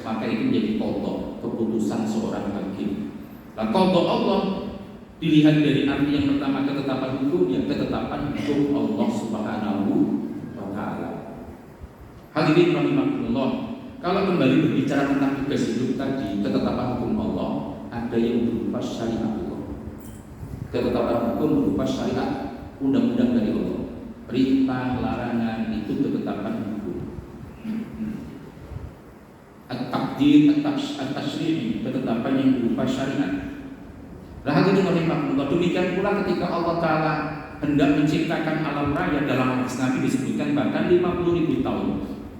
S2: maka itu menjadi qada, keputusan seorang hakim. Nah, qada Allah dilihat dari arti yang pertama ketetapan hukum, ya ketetapan hukum Allah Subhanahu wa taala. Hadirin rahimakumullah, kalau kembali berbicara tentang tugas hidup tadi, ketetapan hukum Allah ada yang berupa syariat Allah. Ketetapan hukum berupa syariat, undang-undang dari Allah. Perintah, larangan itu ketetapan hukum. At-taqdir, at-tashri'i, ketetapan yang berupa syariat. Nah, hadirin rahimakumullah, demikian pula ketika Allah Ta'ala hendak menciptakan alam raya, dalam hadis Nabi disebutkan bahkan 50.000 tahun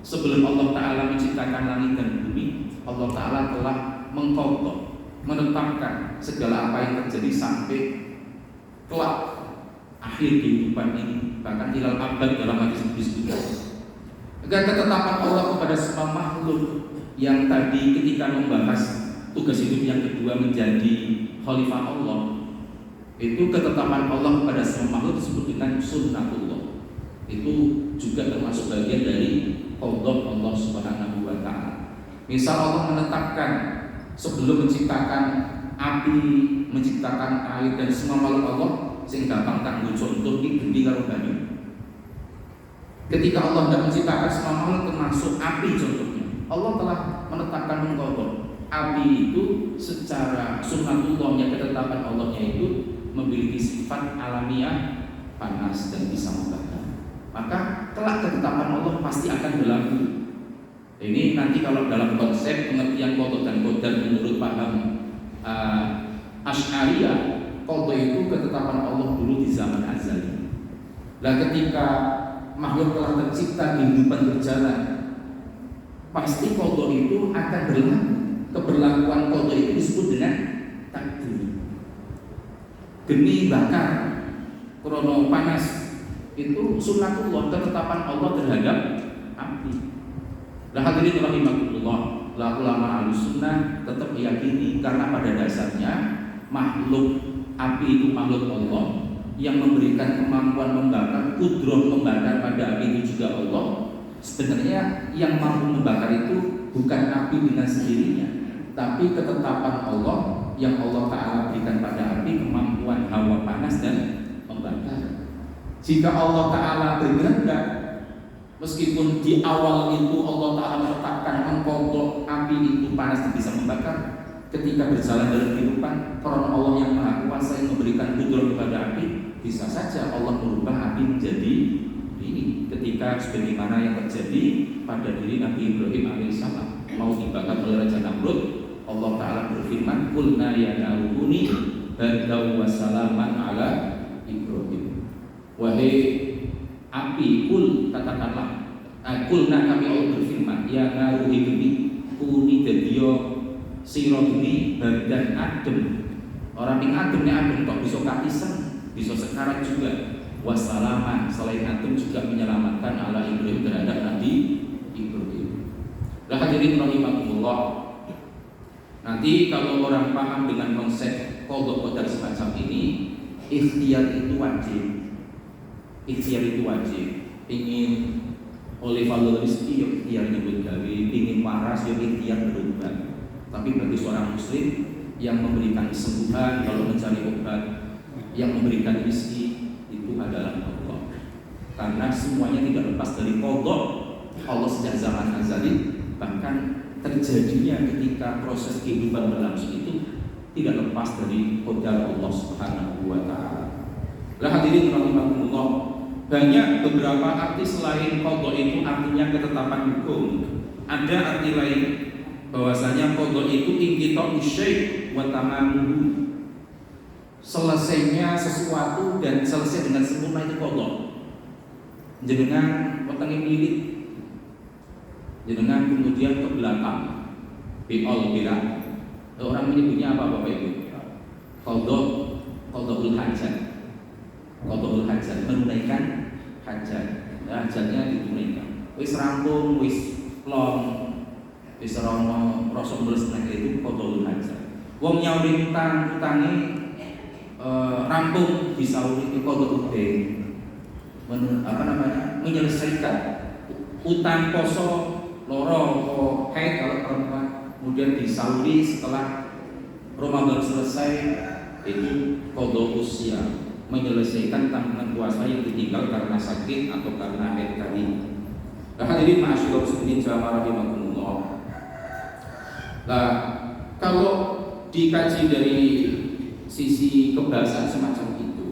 S2: sebelum Allah Ta'ala menciptakan langit dan bumi, Allah Ta'ala telah mengqadha, menetapkan segala apa yang terjadi sampai kelak akhir kehidupan ini, bahkan hilal abad dalam hadis disebutkan. Agar ketetapan Allah kepada semua makhluk yang tadi ketika membahas tugas hidup yang kedua menjadi khalifah Allah, itu ketetapan Allah kepada semua makhluk disebut dengan sunnatullah. Itu juga termasuk bagian dari qadha Allah Subhanahu wa taala. Misal Allah menetapkan sebelum menciptakan api, menciptakan air dan semua makhluk Allah sing gampang kanggo contoh iki gendi karo banyu. Ketika Allah hendak menciptakan semua makhluk termasuk api contohnya, Allah telah menetapkan mengqadha. Api itu secara sunnatullahnya, ketetapan Allahnya itu memiliki sifat alamiah, panas dan bisa membakar. Maka kelak ketetapan Allah pasti akan berlaku. Ini nanti kalau dalam konsep pengertian qadha dan qadar menurut paham Asy'ariyah, qadha itu ketetapan Allah dulu di zaman azali. Nah, ketika makhluk telah tercipta, kehidupan berjalan, pasti qadha itu akan berlaku. Keberlakuan qadha itu disebut dengan takdir. Geni bakar, krono panas, itu sunnatullah, ketetapan Allah terhadap api. Nah, hadirin rahimakumullah, ulama Ahlussunnah tetap meyakini karena pada dasarnya makhluk api itu makhluk Allah yang memberikan kemampuan membakar, kudroh membakar pada api itu juga Allah. Sebenarnya yang mampu membakar itu bukan api dengan sendirinya, tapi ketetapan Allah yang Allah Ta'ala berikan pada api, kemampuan hawa panas dan membakar. Jika Allah Ta'ala berkehendak, meskipun di awal itu Allah Ta'ala meletakkan mengqadha api itu panas dan bisa membakar, ketika berjalan dalam kehidupan, karena Allah yang Maha Kuasa yang memberikan kudrat kepada api, bisa saja Allah merubah api menjadi ini. Ketika sebagaimana yang terjadi pada diri Nabi Ibrahim alaihissalam mau dibakar oleh Raja Namrud, Allah Ta'ala berfirman, "Qulna ya naruni bardan wa salaman ala Ibrahim." Wahai api, kul, katakanlah, qulna, kami Allah berfirman, ya naruhi geni, kuni dadiyo sira geni bardan adem. Orang yang adem kok bisa katisen, bisa sekarat juga. Wassalaman, selain adem juga menyelamatkan ala Ibrahim terhadap Nabi Ibrahim. Lah hadirin rahimakumullah, nanti kalau orang paham dengan konsep qadha qadar semacam ini, ikhtiar itu wajib. Ikhtiar itu wajib. Ingin oleh valor rezeki, ya ikhtiar nyebut gawe. Ingin waras, ya ikhtiar berubah. Tapi bagi seorang muslim yang memberikan kesembuhan kalau mencari obat, yang memberikan rezeki itu adalah Allah. Karena semuanya tidak lepas dari qadha sejak zaman azali, bahkan terjadinya ketika proses kehidupan berlangsung itu tidak lepas dari qadar Allah Subhanahu wa taala. Lah hadirin rahimakumullah, banyak beberapa arti selain qada itu artinya ketetapan hukum. Ada arti lain bahwasanya qada itu inqita'u syai' wa tamamuhu. Selesainya sesuatu dan selesai dengan sempurna itu qada. Jenengan wetenge milik, jenengan kemudian ke belakang bi'al bilah. Orang menyebutnya apa Bapak Ibu? Qada'ul hajat. Qada'ul hajat, menunaikan hajat. Hajatnya ditunaikan. Wis rampung, wis plong, wis rono rasa mles nek itu qada'ul hajat. Wong nyauri utange rampung disauri itu qada'ul dain. Menyelesaikan utang poso loro haid kalau perempuan, kemudian disauri setelah Ramadan selesai, itu qada usia, menyelesaikan tanggungan puasa yang ditinggal karena sakit atau karena haid tadi. Hadirin ma'asyiral muslimin jamaah rahimakumullah. Nah, kalau dikaji dari sisi kebahasaan semacam itu,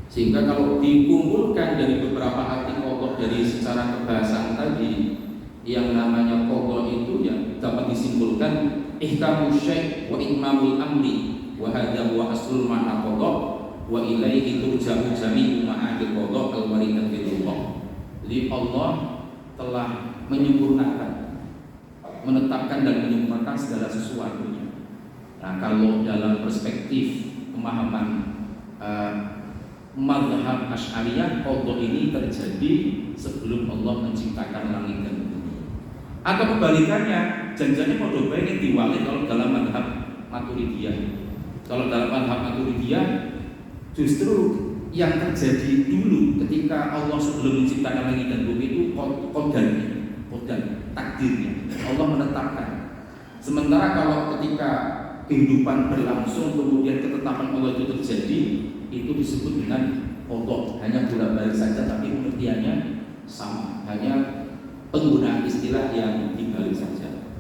S2: sehingga kalau dikumpulkan dari beberapa arti qada dari secara kebahasaan tadi, yang namanya qada itu ya dapat disimpulkan ihkamu syai' wa itmamul amri wa hadha wa aslul ma'na qada wa ilaihi turja'u jami'u ma'ani qada al-waridat billah. Jadi Allah telah menyempurnakan, menetapkan dan menyempurnakan segala sesuatunya. Nah, kalau dalam perspektif pemahaman mazhab Asy'ariyah, qada ini terjadi sebelum Allah menciptakan langit dan bumi. Atau kebalikannya, janjane padha bae nek diwalik kalau dalam mazhab Maturidiyah. Kalau dalam mazhab Maturidiyah justru yang terjadi dulu ketika Allah sebelum menciptakan langit dan bumi itu qadar takdirnya. Allah menetapkan. Sementara kalau ketika kehidupan berlangsung kemudian ketetapan Allah itu terjadi, itu disebut dengan qada, hanya bolak-balik saja tapi pengertiannya sama, hanya penggunaan istilah yang dibalik saja.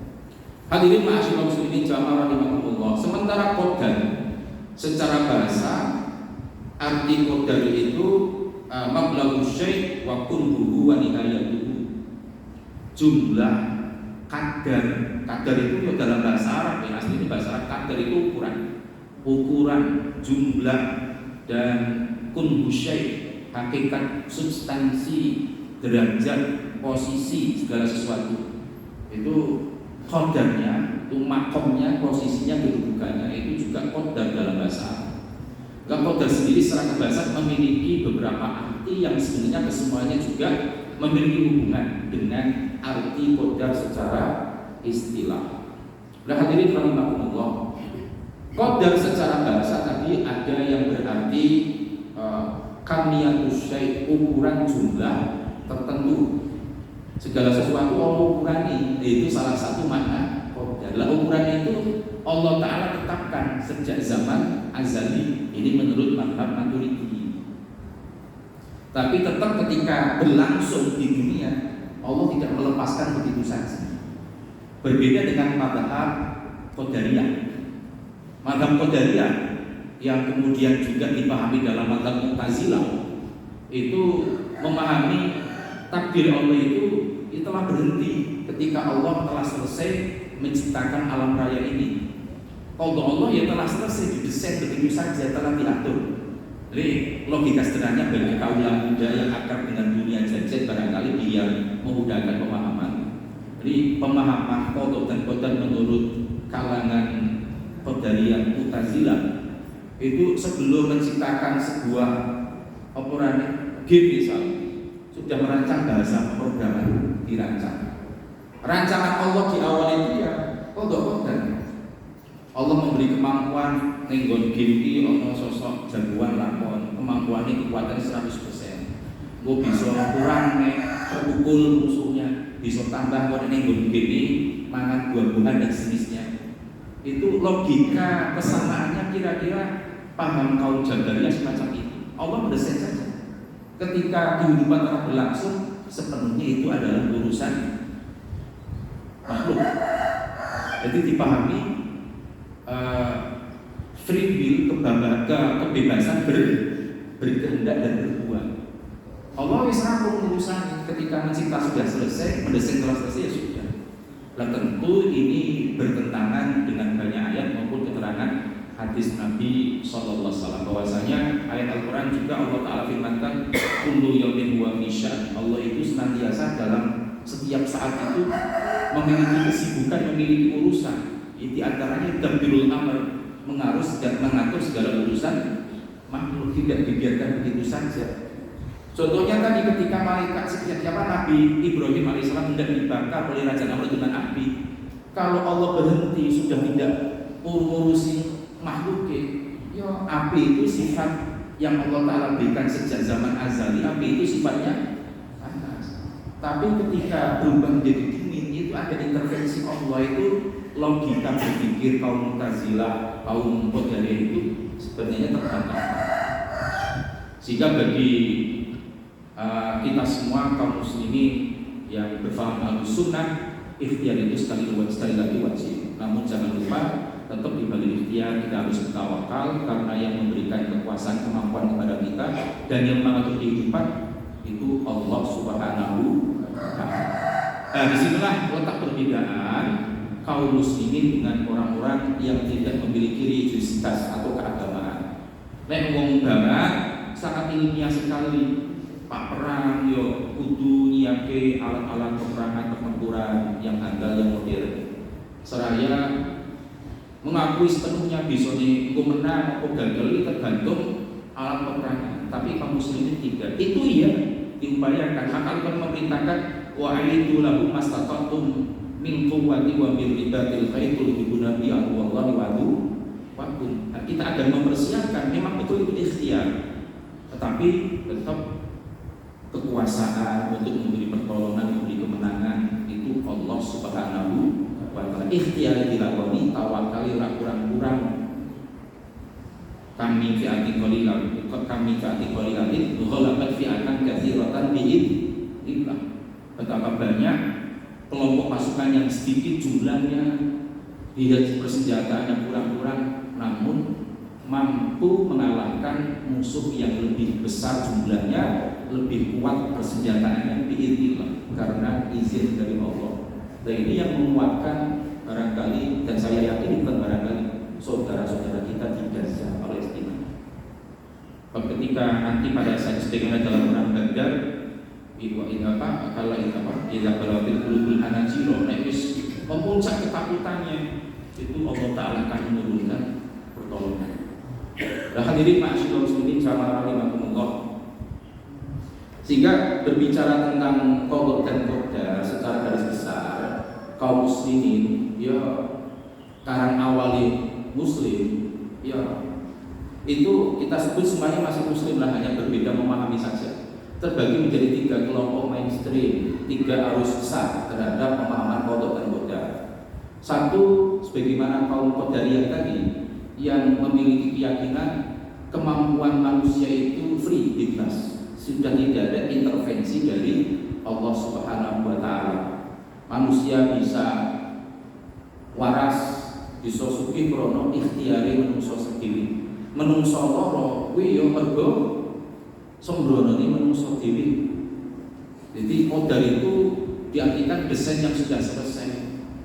S2: Hadirin ma'asyiral muslimin jamaah rahimakumullah. Sementara qadar secara bahasa arti qadar itu mablaghu syai' wa kunhuhu wa nihayatuhu. Jumlah kadar itu dalam bahasa Arab ya, aslinya bahasa Arab kadar itu ukuran jumlah dan kunhu syai', hakikat, substansi, derajat, posisi segala sesuatu. Itu qadarnya, itu makomnya, posisinya, kedudukannya, itu juga qadar dalam bahasa Arab. Qadar sendiri secara bahasa memiliki beberapa arti yang sebenarnya kesemuanya juga memiliki hubungan dengan arti qadar secara istilah. Nah, hadirin rahimakumullah, qadar secara bahasa tadi ada yang berarti kamiyatus syai', ukuran jumlah tertentu. Segala sesuatu Allah ukurani, itu salah satu makna qadar. Lah ukuran itu Allah Ta'ala tetapkan sejak zaman azali. Ini menurut mazhab Maturidi. Tapi tetap ketika berlangsung di dunia, Allah tidak melepaskan begitu saja. Berbeda dengan mazhab Qadariyah. Mazhab Qadariyah yang kemudian juga dipahami dalam mazhab Mu'tazilah itu memahami takdir Allah itu telah berhenti ketika Allah telah selesai menciptakan alam raya ini. Qada Allah ya telah selesai didesain begitu saja, telah diatur. Jadi logika sederhananya bagi kaum muda yang akrab dengan dunia jajet barangkali biar memudahkan pemahaman. Jadi pemahaman qada dan qadar menurut kalangan Qadariyah Mu'tazilah itu sebelum menciptakan sebuah game misalnya sudah merancang bahasa pemrograman, dirancang. Rancangan Allah di awal itu ya qada. Allah memberi kemampuan nenggon game ono sosok jagoan lakon, kemampuannya kekuatannya 100%. Gue bisa kurang terpukul musuhnya, bisa tambah gue nenggon game mangan buah-buahan dan sejenisnya. Itu logika kesamaannya kira-kira paham kaum Jabariyah semacam itu. Allah mendesain saja. Ketika kehidupan telah berlangsung, sepenuhnya itu adalah urusan makhluk. Jadi dipahami free will, kebebasan berkehendak dan berbuat. Allah wis rampung urusan ketika mencipta sudah selesai, mendesain telah selesai ya sudah. Lah tentu ini bertentangan dengan banyak ayat maupun keterangan hadis Nabi Sallallahu Alaihi Wasallam, bahwasanya ayat Al-Quran juga Allah Taala firmankan kullu yaumin huwa fi sya'n. Allah itu senantiasa dalam setiap saat itu memiliki kesibukan, memiliki urusan. Di antaranya tadbirul amr, mengatur segala urusan makhluk, tidak dibiarkan begitu saja. Contohnya tadi ketika Nabi Ibrahim alaihissalam hendak dibakar oleh Raja Namrud dengan api. Kalau Allah berhenti sudah tidak urusi makhluk, ya api itu sifat yang Allah Ta'ala berikan sejak zaman azali. Api itu sifatnya panas. Tapi ketika berubah menjadi dingin, itu ada intervensi Allah. Itu logika berpikir kaum Mu'tazilah, kaum Qadariyah itu sebenarnya terbantahkan. Sehingga bagi kita semua kaum muslimin yang berfaham Ahlus-Sunnah, ikhtiar itu sekali lagi wajib. Namun jangan lupa tetap di balik ikhtiar kita harus bertawakal, karena yang memberikan kekuasaan, kemampuan kepada kita dan yang mengatur kehidupan itu Allah Subhanahu wa Ta'ala. Disinilah letak perbedaan kaum muslimin dengan orang-orang yang tidak memiliki religiositas atau keagamaan. Nek wong barat sangat ilmiah sekali. Pak perang yo kudu nyiapke alat-alat peperangan pertempuran yang handal, yang modern. Seraya mengakui sepenuhnya bisa engko menang atau gagal itu tergantung alat peperangan. Tapi kaum muslimin tidak. Itu ya diupayakan. Maka Allah memerintahkan wa aidu lahum mastata'tum min quwwati wa min ribatil khayl tulhibuna bi wallahi wa'du. Kita akan mempersiapkan, memang betul itu ikhtiar. Tetapi tetap kekuasaan untuk memberi pertolongan, memberi kemenangan itu Allah Subhanahu wa Ta'ala. Ikhtiar dilakoni, tawakal ora kurang-kurang. Kami fi'ati qalilan, ghalabat fi'atan katsiratan bi'idznillah. Betapa banyak kelompok pasukan yang sedikit jumlahnya, tidak persenjataannya kurang-kurang, namun mampu mengalahkan musuh yang lebih besar jumlahnya, lebih kuat persenjataannya bi'idznillah, karena izin dari Allah. Dan ini yang menguatkan barangkali, dan saya yakin bukan barangkali, saudara-saudara kita di Gaza, Palestina. Ketika nanti pada saat sebagaimana dalam perang Badar, idza balatil qulubul hanajir, memuncak ketakutannya, itu Allah Ta'ala akan menurunkan pertolongan. Nah, hadirin ma'asyiral muslimin rahimakumullah. Sehingga berbicara tentang qada dan qadar secara garis besar, kaum muslimin ya karang awali muslim ya itu kita sebut semuanya masih muslim lah, hanya berbeda memahami saja. Terbagi menjadi 3 kelompok mainstream, 3 arus besar terhadap pemahaman qada dan qadar. Satu, sebagaimana kaum Qadariyah tadi, yang memiliki keyakinan kemampuan manusia itu free, bebas, sudah tidak ada intervensi dari Allah Subhanahu wa Ta'ala. Manusia bisa waras, bisa sugih krana ikhtiare menungso sendiri. Menungso lara kuwi ya mergo sembronone menungso dhewe. Jadi qadar itu diartikan desain yang sudah selesai.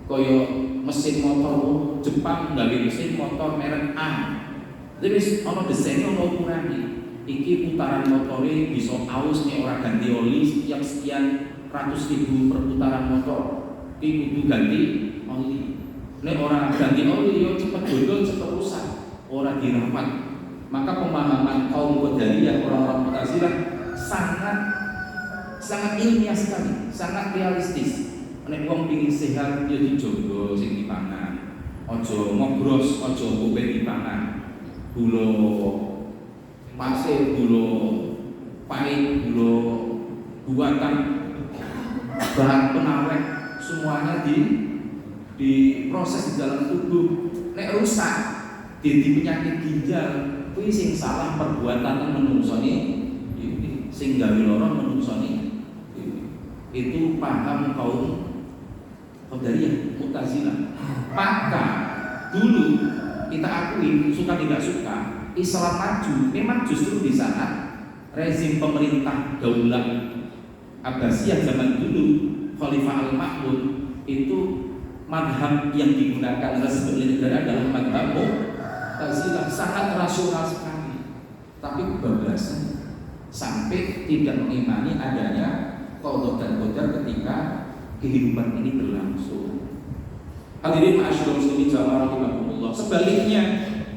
S2: Kaya mesin motor Jepang gawe mesin motor merek A. Jadi ana desainnya, ana ukurane. Iki putaran motore bisa aus nek ora ganti oli setiap sekian ratus ribu per putaran motor. Iki kudu ganti oli. Nek ora ganti oli yo cepet dodol, cepet rusak, ora dirawat. Maka pemahaman kaum Qadariyah, orang-orang Mu'tazilah sangat ilmiah sekali, sangat realistis. Nek wong pengin sehat yo dijogo sing dipangan. Aja ngobros, aja kowe dipangan. Gula pasir, gula pahit, gula buatan, bahan penawar, semuanya diproses di dalam tubuh. Nek rusak, jadi penyakit ginjal, kuwi sing salah perbuatan menungso ini, sing gawe lara menungso ini. itu paham kaum Qadariyah, Mu'tazilah. Maka dulu kita akui suka tidak suka Islam maju memang justru di saat rezim pemerintah Daulah Abbasiyah zaman dulu Khalifah Al-Ma'mun itu madhab yang digunakan resmi negara adalah madhab Mu'tazilah, sangat rasional sekali, tapi kebablasan sampai tidak mengimani adanya qada dan qadar ketika kehidupan ini berlangsung. Hadirin ma'asyiral muslimin jamaah rahimakumullah. Sebaliknya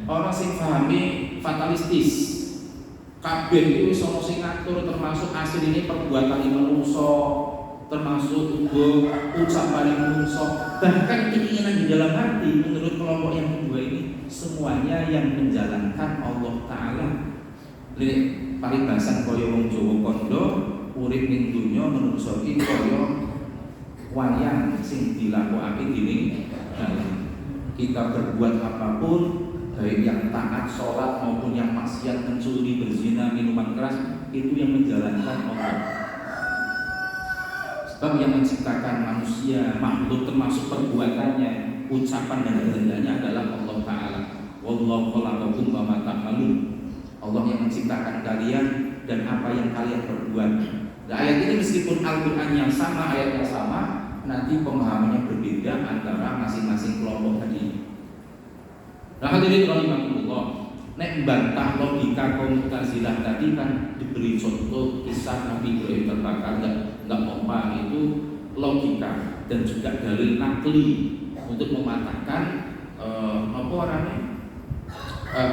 S2: orang sing pahami fatalistis, kabeh itu sono sing ngatur termasuk asline perbuatan manungsa, termasuk juga ucapan manungsa, bahkan keinginan di dalam hati menurut kelompok yang kedua ini semuanya yang menjalankan Allah Ta'ala. Lek paribasan kaya wong Jawa kondo urip ning donya manungsa iki kaya wayang sing dilakokake dening kita berbuat apapun baik yang taat sholat maupun yang maksiat, mencuri, berzina, minuman keras, itu yang menjalankan Allah. Sebab yang menciptakan manusia, makhluk termasuk perbuatannya, ucapan dan kehendaknya adalah Allah Ta'ala. Wallahu khalaqakum wa ma ta'malun. Allah yang menciptakan kalian dan apa yang kalian perbuat. Nah, ayat ini meskipun Al-Quran yang sama, ayat yang sama, nanti pemahamannya berbeda antara masing-masing kelompok tadi. Nah, hadirin rahimakumullah, nek bantah logika kaum Mu'tazilah tadi kan diberi contoh kisah Nabi Ibrahim terbakar enggak mempan, itu logika dan juga dalil nakli untuk mematahkan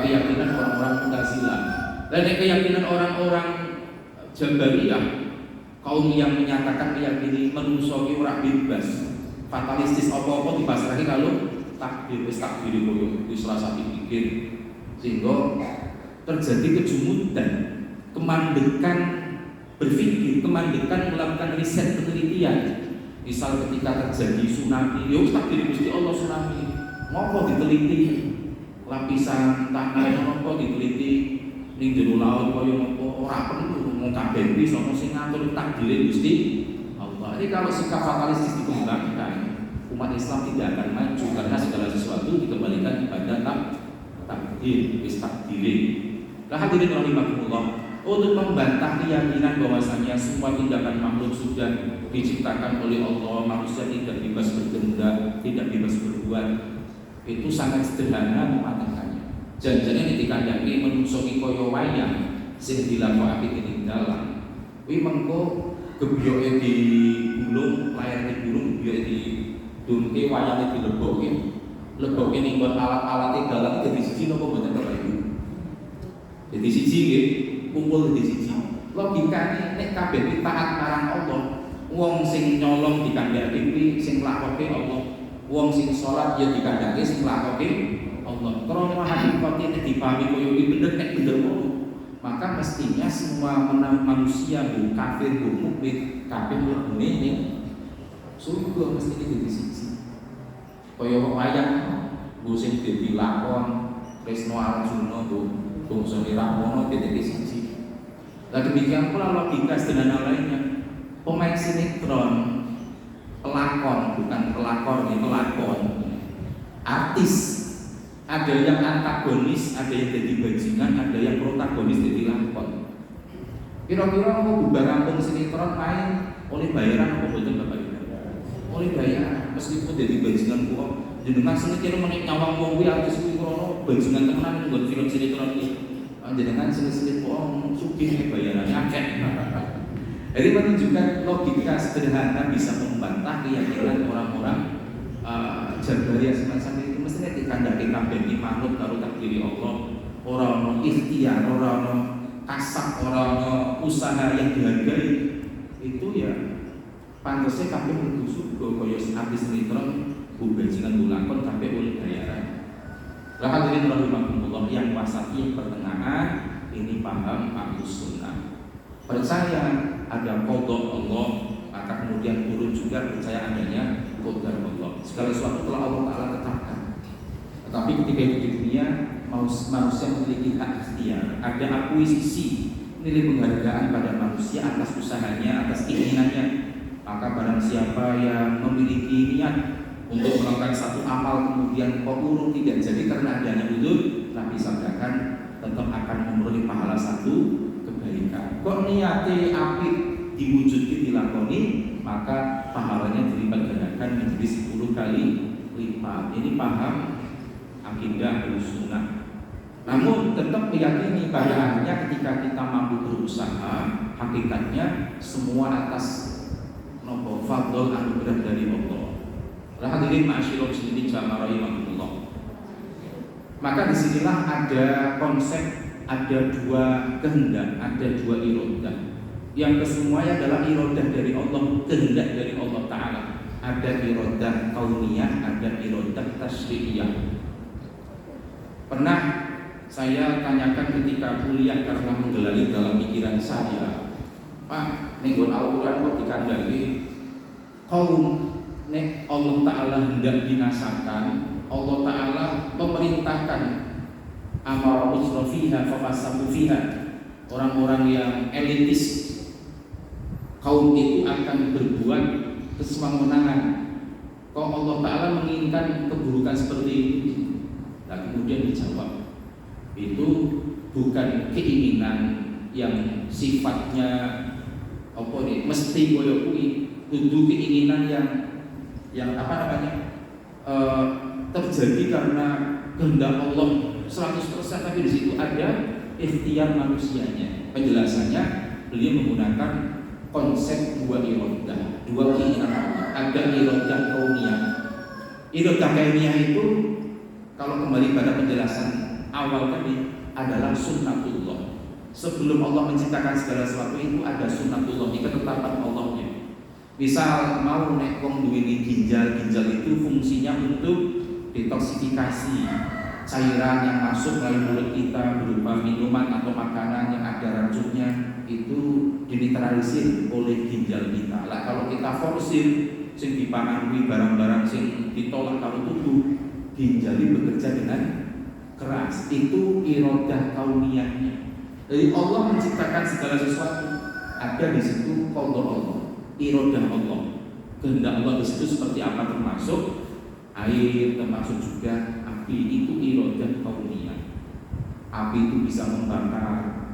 S2: keyakinan orang-orang Mu'tazilah. Dan keyakinan orang-orang Jabariyah, kaum yang menyatakan meyakini manusia ora bebas, fatalistis, apa-apa dipasrahi lalu takdir koyo wis rasa pikir, sehingga terjadi kejumudan, kemandekan berpikir, kemandekan melakukan riset penelitian. Misal ketika terjadi tsunami, ya takdir Gusti Allah tsunami, ngopo diteliti lapisan tanah, ngopo diteliti ning jero laut kaya ngopo, ora perlu wong kabeh wis ana sing ngatur takdir Gusti Allah. Jadi kalau sikap fatalistis dikembangkan, umat Islam tidak akan maju karena segala sesuatu dikembalikan kepada takdir, takdir. Nah, hadirin rahimakumullah, untuk membantah keyakinan bahwasanya semua tindakan makhluk sudah diciptakan oleh Allah, manusia tidak bebas berkehendak, tidak bebas berbuat, itu sangat sederhana mematahkannya. Janjane dikandani menungso iki kaya wayang sing dilakokake ing dalan. Kuwi mengko gebyoke di gulung, layar di gulung, gebyoke di dumke, wayange dilebokke. Lebokke ning alat-alate dalan dadi siji napa mboten Bapak Ibu? Dadi siji nggih, kumpul dadi siji. Logikane nek kabeh taat marang Allah, wong sing nyolong dikandhake kuwi sing nglakoke Allah. Wong sing salat ya dikandhake sing nglakoke Allah. Krana hakikate nek dipahami koyo iki bener nek bener ngono, maka mestinya semua manusia bu kafir bu mukmin kabeh mlebune ning surga mesti dadi siji. Kaya wayang bu sing dadi lakon Kresna Arjuna bu bangsane Rahwana dadi siji. Lah demikian pula logika sederhana lainnya. Pemain sinetron, pelakon, bukan pelakor, ini pelakon, artis, ada yang antagonis, ada yang jadi bajingan, ada yang protagonis jadi lakon. Kira-kira mau bubar rampung sinetron main oleh bayaran apa betul Bapak Ibu? Oleh bayaran, meskipun jadi bajingan kok. Jenengan sinetron menek nyawang wong kuwi artis kuwi krono bajingan temenan nggon film sinetron iki. Jenengan sinetron wong sugih bayarannya akeh. Jadi menunjukkan logika sederhana bisa membantah keyakinan orang-orang Jabariyah semacam itu. Mestinya dikandaki kabeh iki manut karo takdir Allah, ora ono ikhtiar, ora ono kasab, ora ono usaha yang dihargai. Itu ya pantasnya kabeh mlebu surga kaya artis sinetron bu bajingan bu lakon kabeh oleh bayaran. Lah hadirin rahimakumullah, yang wasati yang pertengahan ini paham Ahlus Sunnah. Percaya ada qada Allah, maka kemudian turun juga percaya adanya qadar Allah. Segala sesuatu telah Allah Ta'ala tetapkan. Tetapi ketika itu di dunia manusia memiliki hak ikhtiar, ada akuisisi, nilai penghargaan pada manusia atas usahanya, atas keinginannya. Maka barang siapa yang memiliki niat untuk melakukan satu amal kemudian kok urung tidak jadi karena adanya udzur, Nabi sabdakan tetap akan memperoleh pahala satu kebaikan. Kok niate apik diwujudkan dilakoni, maka pahalanya dilipat gandakan menjadi 10 kali lipat. Ini paham akidah Ahlussunnah. Namun tetap meyakini pada akhirnya ketika kita mampu berusaha, hakikatnya semua atas fadl anugerah dari Allah. Hadirin ma'asyiral muslimin jamaah rahimakumullah. Maka disinilah ada konsep, ada dua kehendak, ada dua iradah. Yang kesemuanya adalah iradah dari Allah, kehendak dari Allah Ta'ala. Ada iradah kauniyah, ada iradah tasyri'iyah. Pernah saya tanyakan ketika kuliah karena menggelari dalam pikiran saya, Pak, ning Al-Quran kok dikandani kaum nek Allah Ta'ala hendak binasakan, Allah Ta'ala memerintahkan amara musrafiha fafasamu fiha, orang-orang yang elitis kaum itu akan berbuat kesewenang-wenangan. Kok Allah Ta'ala menginginkan keburukan seperti itu? Nah kemudian dijawab, itu bukan keinginan yang sifatnya apa nih, mesti koyo kuwi, kudu keinginan yang apa namanya terjadi karena kehendak Allah 100%, tapi di situ ada ikhtiar manusianya. Penjelasannya beliau menggunakan konsep dua iradah, dua keinginan Allah. Ada iradah kauniyah. Iradah kauniyah itu kalau kembali pada penjelasan awal tadi adalah sunnatullah. Sebelum Allah menciptakan segala sesuatu itu ada sunnatullah, itu ketetapan Allahnya. Misal mau nek wong duweni ginjal itu fungsinya untuk detoksifikasi cairan yang masuk melalui mulut kita berupa minuman atau makanan yang ada racunnya, itu dinetralisir oleh ginjal kita. Lah kalau kita forsir sing dipangan barang-barang sing ditolak kalau tubuh, ginjal bekerja dengan keras. Itu iradah kauniyahnya. Jadi Allah menciptakan segala sesuatu, ada di situ qada Allah, iradah Allah, kehendak Allah di situ seperti apa, termasuk air, termasuk juga api. Itu iradah kauniyah. Api itu bisa membakar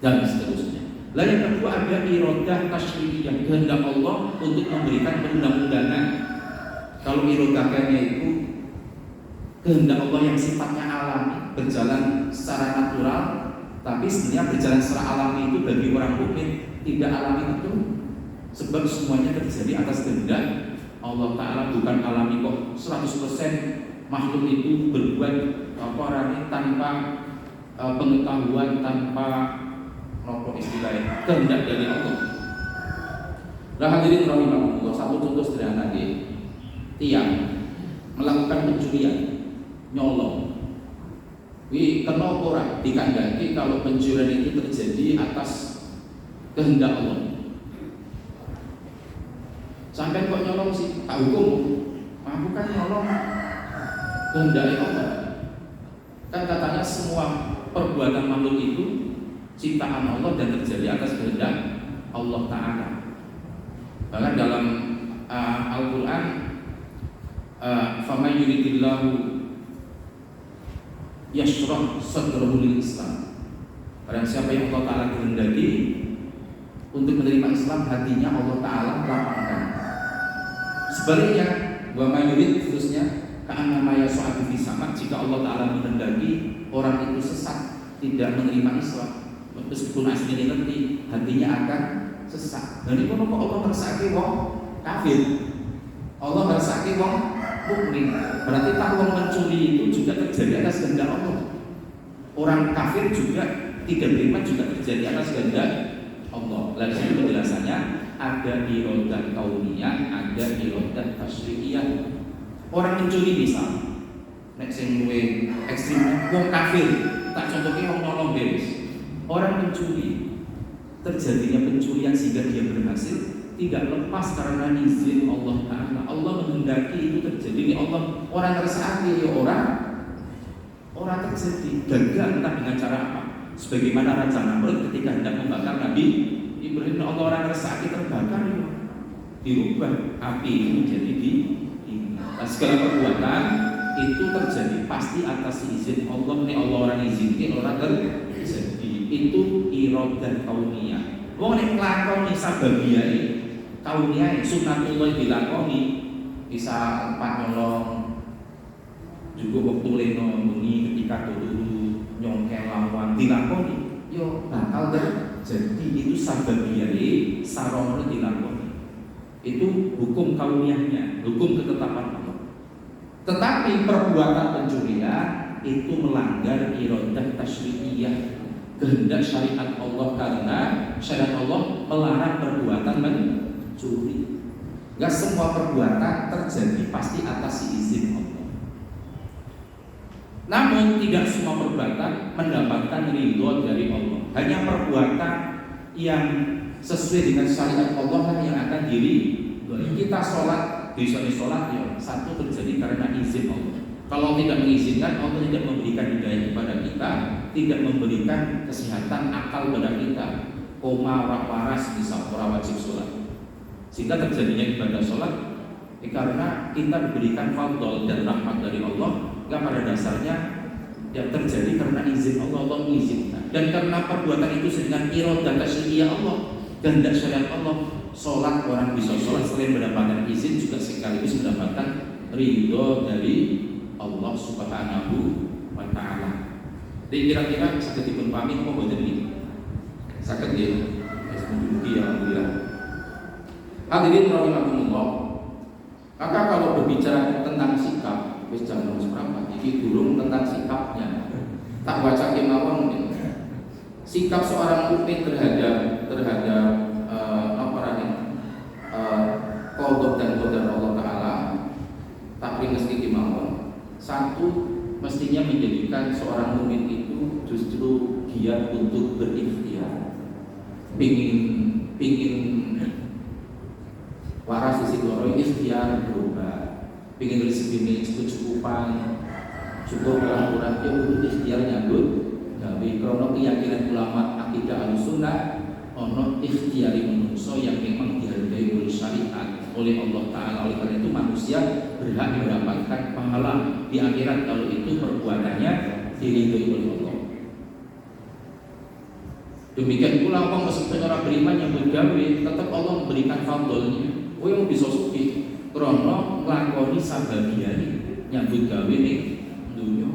S2: dan seterusnya. Lalu yang kedua ada iradah tasyri'iyah, kehendak Allah untuk memberikan perundang-undangan. Kalau iradah itu kehendak Allah yang sifatnya alami, berjalan secara natural, tapi sebenarnya berjalan secara alami itu bagi orang mukmin tidak alami itu, sebab semuanya terjadi atas kehendak Allah Ta'ala, bukan alami kok 100% makhluk itu berbuat apa orangnya tanpa pengetahuan, tanpa istilahnya kehendak dari Allah. Nah hadirin rahimahullah, satu contoh sederhana lagi, tiang melakukan pencurian, nyolong. Wih, kenapa orang dikandani kalau pencurian itu terjadi atas kehendak Allah? Sampai kok nyolong sih, tak hukum. Bukan nyolong kehendak Allah. Kan katanya semua perbuatan makhluk itu ciptaan Allah dan terjadi atas kehendak Allah Ta'ala. Bahkan dalam Al-Quran, faman yuridillahu yashrah sadrahu lil Islam. Barang siapa yang Allah Ta'ala kehendaki untuk menerima Islam, hatinya Allah Ta'ala lapangkan. Sebaliknya, wa may yurid khususnya ka'annama yas'adu fis sama', jika Allah Ta'ala menghendaki orang itu sesat, tidak menerima Islam, meskipun aslinya ngerti, hatinya akan sesat. Dan itu kok Allah meresaki wong kafir, Allah meresaki wong mukmin. Berarti tak wong mencuri itu juga terjadi atas kehendak Allah. Orang kafir juga tidak beriman juga terjadi atas kehendak Allah. Lalu itu penjelasannya ada iradah kauniyah, ada iradah tasyri'iyah. Orang mencuri misal, nek sing luwih ekstrim wong kafir, tak contohnya wong nolong beres. Orang mencuri, terjadinya pencurian sehingga dia berhasil tidak lepas karena izin Allah Ta'ala. Allah menghendaki itu terjadi. Ini Allah, orang tersakiti ya orang terjadi gagal entah dengan cara apa. Sebagaimana Raja Namrud ketika hendak membakar Nabi Ibrahim, Allah orang tersakiti terbakar ya. dirubah, api itu menjadi dingin. Segala perbuatan itu terjadi pasti atas izin Allah. Nih Allah orang izinkan orang terjadi. Itu iradah kauniyah. Wong nek nglakoni sababiyah kauniyah sunatullah dilakoni bisa nyolong juga waktu leno bengi ketika turu nyongkel lawan dilakoni yo bakal terjadi. Itu sababiyah sarono dilakoni. Itu hukum kauniyahnya, hukum ketetapan Allah. Tetapi perbuatan pencurian itu melanggar iradah tasyri'iyah, kehendak syariat Allah, karena syariat Allah melarang perbuatan mencuri. Gak semua perbuatan terjadi pasti atas izin Allah. Namun tidak semua perbuatan mendapatkan ridho dari Allah. Hanya perbuatan yang sesuai dengan syariat Allah lah yang akan kita sholat, misalnya sholat ya satu terjadi karena izin Allah. Kalau tidak mengizinkan, Allah tidak memberikan hidayah kepada kita, tidak memberikan kesehatan akal pada kita, koma waras bisa orang wajib sholat. Sehingga terjadinya ibadah sholat karena kita diberikan fadl dan rahmat dari Allah. Enggak, pada dasarnya yang terjadi karena izin Allah, Allah mengizinkan. Dan karena perbuatan itu dengan iradah tasyri'iyah Allah, kehendak syariat Allah, sholat orang bisa sholat selain mendapatkan izin juga sekaligus mendapatkan ridho dari Allah Subhanahu wa ta'ala. Jadi kira-kira sakit dipahami apa boten iki? Sakit ya. Semoga alhamdulillah. Hadirin rahimakumullah. Maka kalau berbicara tentang sikap, wis jam 11 iki durung tentang sikapnya. Tak baca kemawon sikap seorang mukmin terhadap qadha dan qadar Allah Ta'ala. Tak ringes iki mawon. Satu, mestinya menjadikan seorang mukmin itu justru giat untuk berikhtiar. Pingin waras isi loro ikhtiar berubah. Pingin rezeki ini cukup-cukupan, cukup kurang ya kudu ikhtiar nyambut. Gawe krono keyakinan ulama akidah Ahlussunnah ono ikhtiari manusia yang memang dihargai oleh syariat, oleh Allah Ta'ala. Oleh karena itu manusia berhak mendapatkan pahala di akhirat kalau itu perbuatannya diridhoi oleh Allah. Demikian pula orang meskipun orang beriman yang bergawe tetap Allah memberikan fadlnya. Oh yang bisa suki krono nglakoni sababiyane nyambut gawe ning dunya.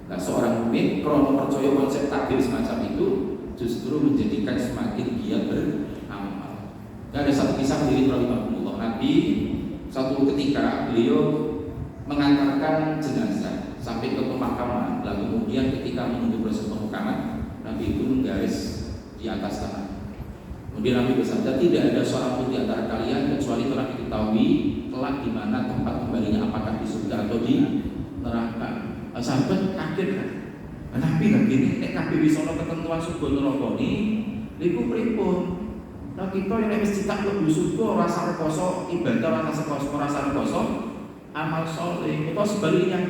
S2: Nah seorang mukmin krono percaya konsep takdir semacam itu justru menjadikan semakin giat beramal. Dan ada satu kisah dari Rasulullah. Nabi satu ketika beliau mengantarkan jenazah sampai ke pemakaman. Lalu kemudian ketika menunggu proses pemakaman, Nabi itu menggaris di atas tanah. Kemudian Nabi bersabda, tidak ada seorang pun di antara kalian kecuali telah diketahui kelak di mana tempat kembalinya, apakah di surga atau di neraka. Sahabat kaget kan? Nabi lagi ini nek kabeh wis ana ketentuan surga neraka niku pripun? Nah kita yang wis ditak mlebu surga ora sarekoso ibadah, ora sarekoso amal saleh. Atau sebaliknya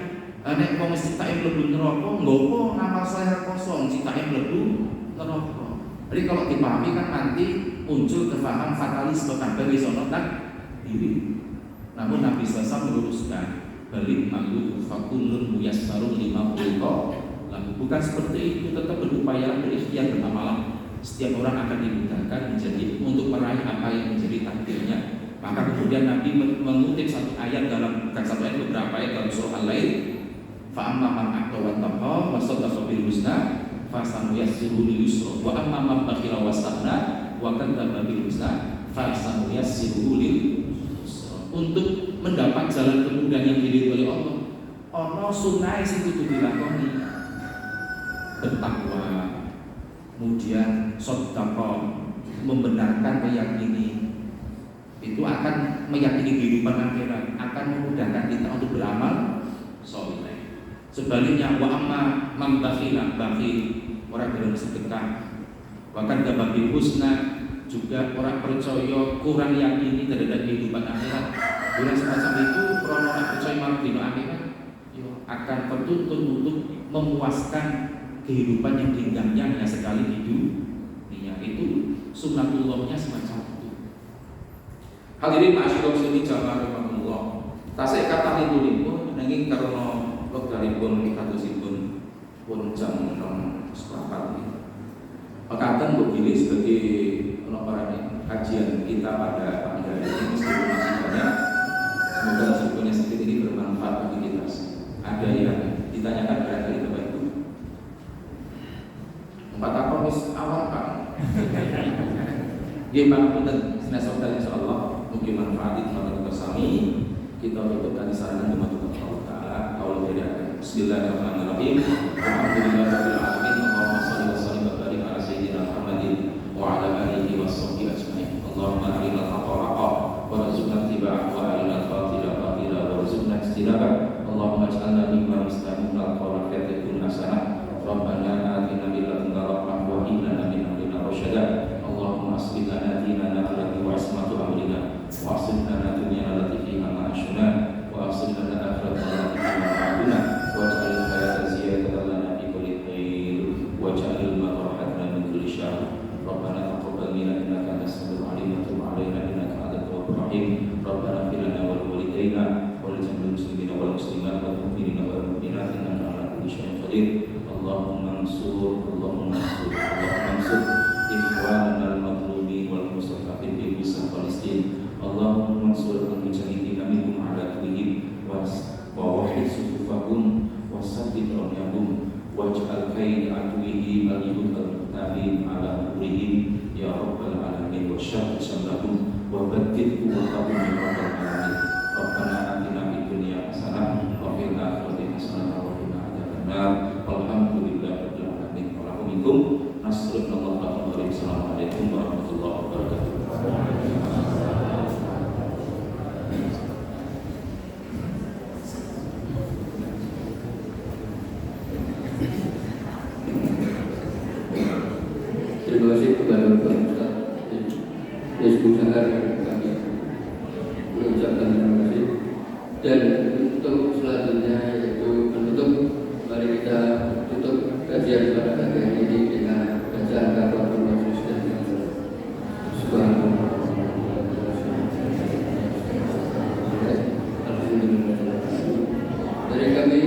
S2: nek wong wis ditak mlebu neraka nggopo amal saleh rekoso citake mlebu neraka. Jadi kalau dipahami kan nanti muncul kefahaman fatalisme kabeh wis ana takdir. Namun Nabi SAW meluruskan balik malu fakulun muyassarun lima ulqa. Bukan seperti itu, tetap berupaya berikhtiar beramalah. Setiap orang akan dimudahkan menjadi untuk meraih apa yang menjadi takdirnya. Maka kemudian Nabi mengutip satu ayat dalam bukan satu ayat, beberapa ayat dalam surah Al-Lail. Fa amma man aqwa wa taqa wa saddaqa bil husna fa sanuyassiruhu lil yusra wa amma man bakhila wastaghna wa kadzdzaba bil husna fa sanuyassiruhu lil yusra. Untuk mendapat jalan kemudahan yang diridhoi oleh Allah, ana sunah sing kudu dilakoni. Bertakwa, kemudian sedekah, membenarkan meyakini, itu akan meyakini kehidupan akhirat, akan memudahkan kita untuk beramal soleh. Sebaliknya wa amma man bakhila, bakhil orang dalam sedekah, bahkan gababil husna juga orang percaya kurang yakini terhadap kehidupan akhirat. Orang semacam itu krono percaya marang dina akhirat akan tertuntut untuk memuaskan kehidupan yang tinggalnya hanya sekali di dunia. Itu sunatullahnya semacam itu. Hadirin ma'asyiral muslimin jamaah rahimakumullah. Tasih kathahipun nanging karena wekdalipun kadosipun pun jam 6.04. Mekaten mbok pilih sebagai kajian kita pada pagi hari ini meskipun masih banyak. Semoga hasilnya sedikit ini bermanfaat bagi kita. Ada yang ditanyakan barangkali Bapak Ibu? 4 tahun awal Pak. Gimana punten sinasok dan insyaallah mungkin manfaat itu kita bersami. Kita tutup tadi saran dengan Allah Taala. Qaul tidak. Bismillahirrahmanirrahim. Alhamdulillahirabbil alamin. Allahumma shalli wa sallim wa barik ala sayyidina Muhammadin wa ala alihi washabbihi ajmain. Allahumma arinal haqqa haqqan warzuqna ittiba'ahu wa arinal batila batila warzuqna ijtinabah. Allahumma ij'alna mimman yastami'una al-qawla fayattabi'una ahsanah. Rabbana atina min ladunka rahmah wa hab lana min amrina rasyada. Allahumma aslih lana dinana allati huwa ismatu amrina wa aslih lana dunyana allati fiha ma'ashuna wa aslih lana akhiratana allati fiha ma'aduna waj'al hayata ziyadatan lana fi kulli khair waj'al al-mauta rahatan min kulli syarr. Rabbana taqabbal minna innaka antas samiul alim wa tub 'alaina innaka antat tawwabur rahim. Rabbana ighfir lana wa li walidayna wa li jami'il muslimina wal muslimat wal mu'minina wal mu'minat innaka 'ala kulli syai'in qadir. Allahumma ansur ikhwanana al-mazlumin wal mustad'afin fi misr Palestin. Allahumma ansur al-mujahidin minhum 'ala tulihim wa wahid sufufahum wa saddid ramyahum waj'al kaid aduwihim al-yahud al-mutabin 'ala umrihim ya rabbal alamin wa syarr samlahum wa baddil quwwatahum ya rabbal alamin. Rabbana atina fid dunya hasanah wa fil akhirati hasanah wa qina adzabannar. Alhamdulillahirabbil alamin. Wa minkum nasrullah wa barakatuh. Assalamualaikum warahmatullahi wabarakatuh.
S1: Terima kasih kepada Bapak Ustaz Hizbul Sahar yang kami mengucapkan terima kasih. Dan untuk selanjutnya yaitu penutup, mari kita tutup kajian pada pagi hari ini dengan bacaan kafaratul majlis dan subhanallah. Alhamdulillah. Dari kami